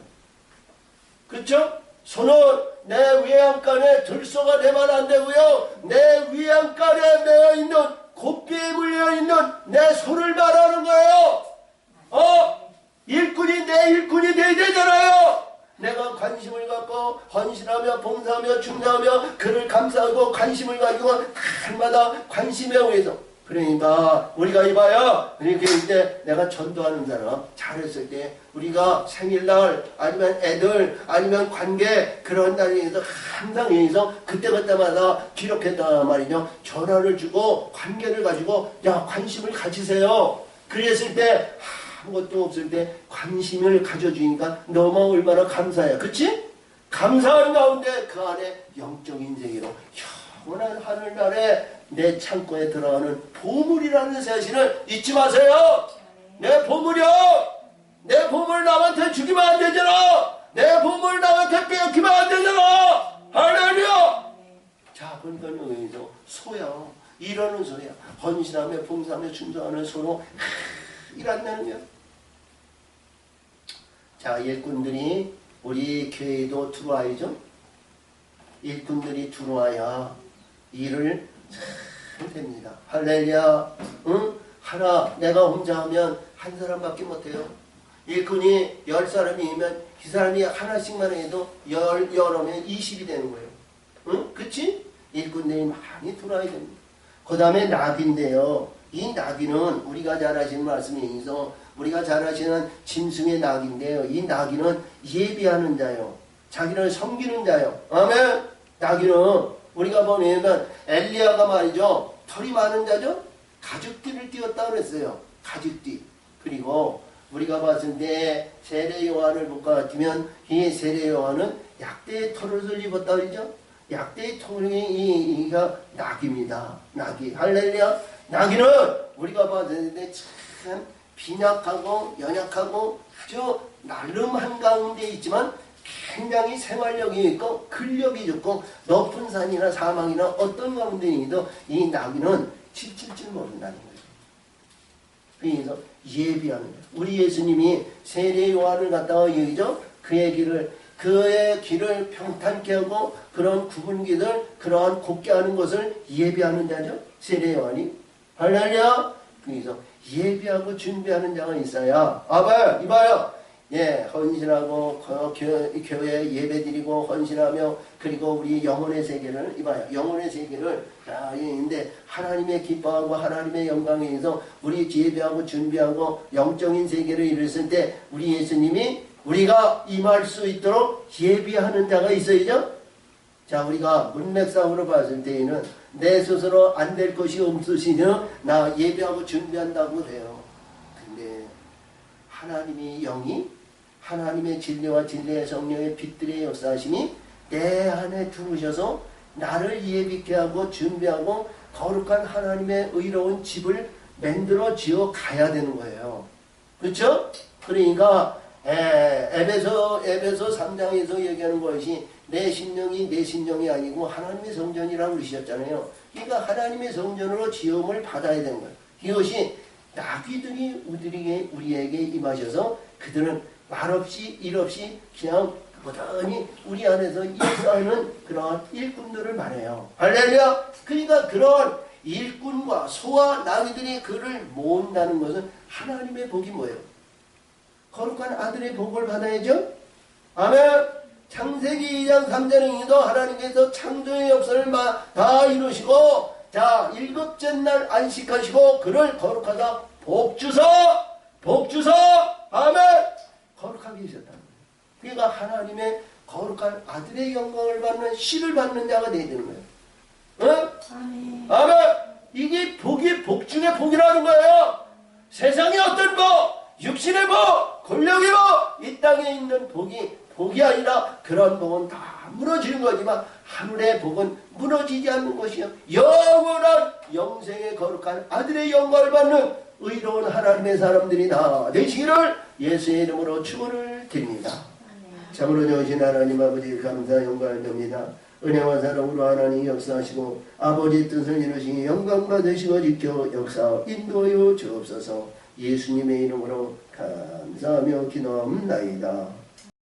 그렇죠? 소는 내 외양간에 들소가 되면 안 되고요, 내 위양간에 매여 있는 곱비에 물려 있는 내 소를 말하는 거예요. 일꾼이 내 일꾼이 돼야 되잖아요. 내가 관심을 갖고 헌신하며 봉사하며 충성하며 그를 감사하고 관심을 가지고 날마다 관심에 의해서, 그러니까 우리가 이봐요, 이렇게 이제 내가 전도하는 사람 잘했을 때, 우리가 생일날 아니면 애들 아니면 관계 그런 날에 의해서 항상 의해서 그때마다 기록했단 말이죠. 전화를 주고 관계를 가지고 야 관심을 가지세요. 그랬을 때 아무것도 없을 때 관심을 가져주니까 너무 얼마나 감사해요. 그치? 감사한 가운데 그 안에 영적인 세계로 영원한 하늘나라에 내 창고에 들어가는 보물이라는 사실을 잊지 마세요. 내 보물이요, 내 보물 남한테 주기만 안 되잖아. 내 보물 남한테 빼앗기면 안 되잖아. 할렐루야. 자, 그러니까 여기서 소야, 이러는 소야, 헌신하며 봉사하며 충성하는 소로 일한다는 거야. 자, 일꾼들이 우리 교회에도 들어와야죠. 일꾼들이 들어와야 일을 잘 됩니다. 할렐루야. 응? 내가 혼자 하면 한 사람밖에 못해요. 일꾼이 10사람이면 그 사람이 하나씩만 해도 여러 명 20이 되는 거예요. 응? 그치? 일꾼들이 많이 들어와야 됩니다. 그 다음에 나귀인데요, 이 나귀는 우리가 잘 아시는 말씀에 의해서 우리가 잘 아시는 짐승의 나귀인데요, 이 나귀는 예비하는 자요, 자기를 섬기는 자요. 아멘. 나귀는 우리가 보면 엘리야가 말이죠, 털이 많은 자죠. 가죽띠를 띄었다 그랬어요. 가죽띠. 그리고 우리가 봤을 때 세례 요한을 볼 것 같으면 이 세례 요한은 약대의 털옷을 입었다 그러죠. 약대의 털이 이가 나귀입니다. 나귀. 할렐루야. 나귀는 우리가 봤을 때 참 빈약하고 연약하고 아주 나름 한가운데 있지만 굉장히 생활력이 있고 근력이 좋고 높은 산이나 사막이나 어떤 가운데에도 이 나귀는 칠칠 모른다는 거예요. 그래서 예비하는 거예요. 우리 예수님이 세례 요한을 갖다가 여기죠. 그의 길을 평탄케 하고 그런 굽은 길을 그러한 곱게 하는 것을 예비하는 자죠. 세례 요한이. 할렐루야. 그래서 예비하고 준비하는 자가 있어야 이봐요. 예, 헌신하고 교회 예배드리고 헌신하며 그리고 우리 영혼의 세계를 이봐요. 영혼의 세계를 있는데 하나님의 기뻐하고 하나님의 영광에 의해서 우리 예배하고 준비하고 영적인 세계를 이뤘을 때 우리 예수님이 우리가 임할 수 있도록 예비하는 자가 있어야죠. 자, 우리가 문맥상으로 봤을 때에는 내 스스로 안 될 것이 없으시니 나 예배하고 준비한다고 돼요. 근데 하나님이 영이 하나님의 진리와 진리의 성령의 빛들의 역사하심이 내 안에 들어오셔서 나를 예비케 하고 준비하고 거룩한 하나님의 의로운 집을 만들어 지어 가야 되는 거예요. 그렇죠? 그러니까 에베소 3장에서 얘기하는 것이 내 신령이 아니고 하나님의 성전이라고 그러셨잖아요. 그러니까 하나님의 성전으로 지음을 받아야 되는 거예요. 이것이 나귀들이 우리에게 임하셔서 그들은 말없이 일없이 그냥 무던히 우리 안에서 역사하는 그런 일꾼들을 말해요. 할렐루야. 그러니까 그런 일꾼과 소와 나귀들이 그를 모은다는 것은 하나님의 복이 뭐예요? 거룩한 아들의 복을 받아야죠. 아멘. 창세기 2장 3절에도 하나님께서 창조의 역사를 다 이루시고 자 7째 날 안식하시고 그를 거룩하다 복주서 아멘. 거룩하게 하셨다는 거예요. 그러니까 하나님의 거룩한 아들의 영광을 받는 씨를 받는 자가 되야 되는 거예요. 응? 아멘. 이게 복 중에 복이라는 거예요. 세상의 어떤 복, 육신의 복, 권력의 복, 이 땅에 있는 복이 아니라 그런 복은 다 무너지는 거지만 하늘의 복은 무너지지 않는 것이요. 영원한 영생의 거룩한 아들의 영광을 받는 의로운 하나님의 사람들이 다 되시기를 예수의 이름으로 축원을 드립니다. 참으로 좋으신 하나님 아버지 감사 영광을 드립니다. 은혜와 사랑으로 하나님 역사하시고 아버지 뜻을 이루시니 영광 받으시고 지켜 역사 인도하여 주옵소서. 예수님의 이름으로 감사하며 기도합나이다.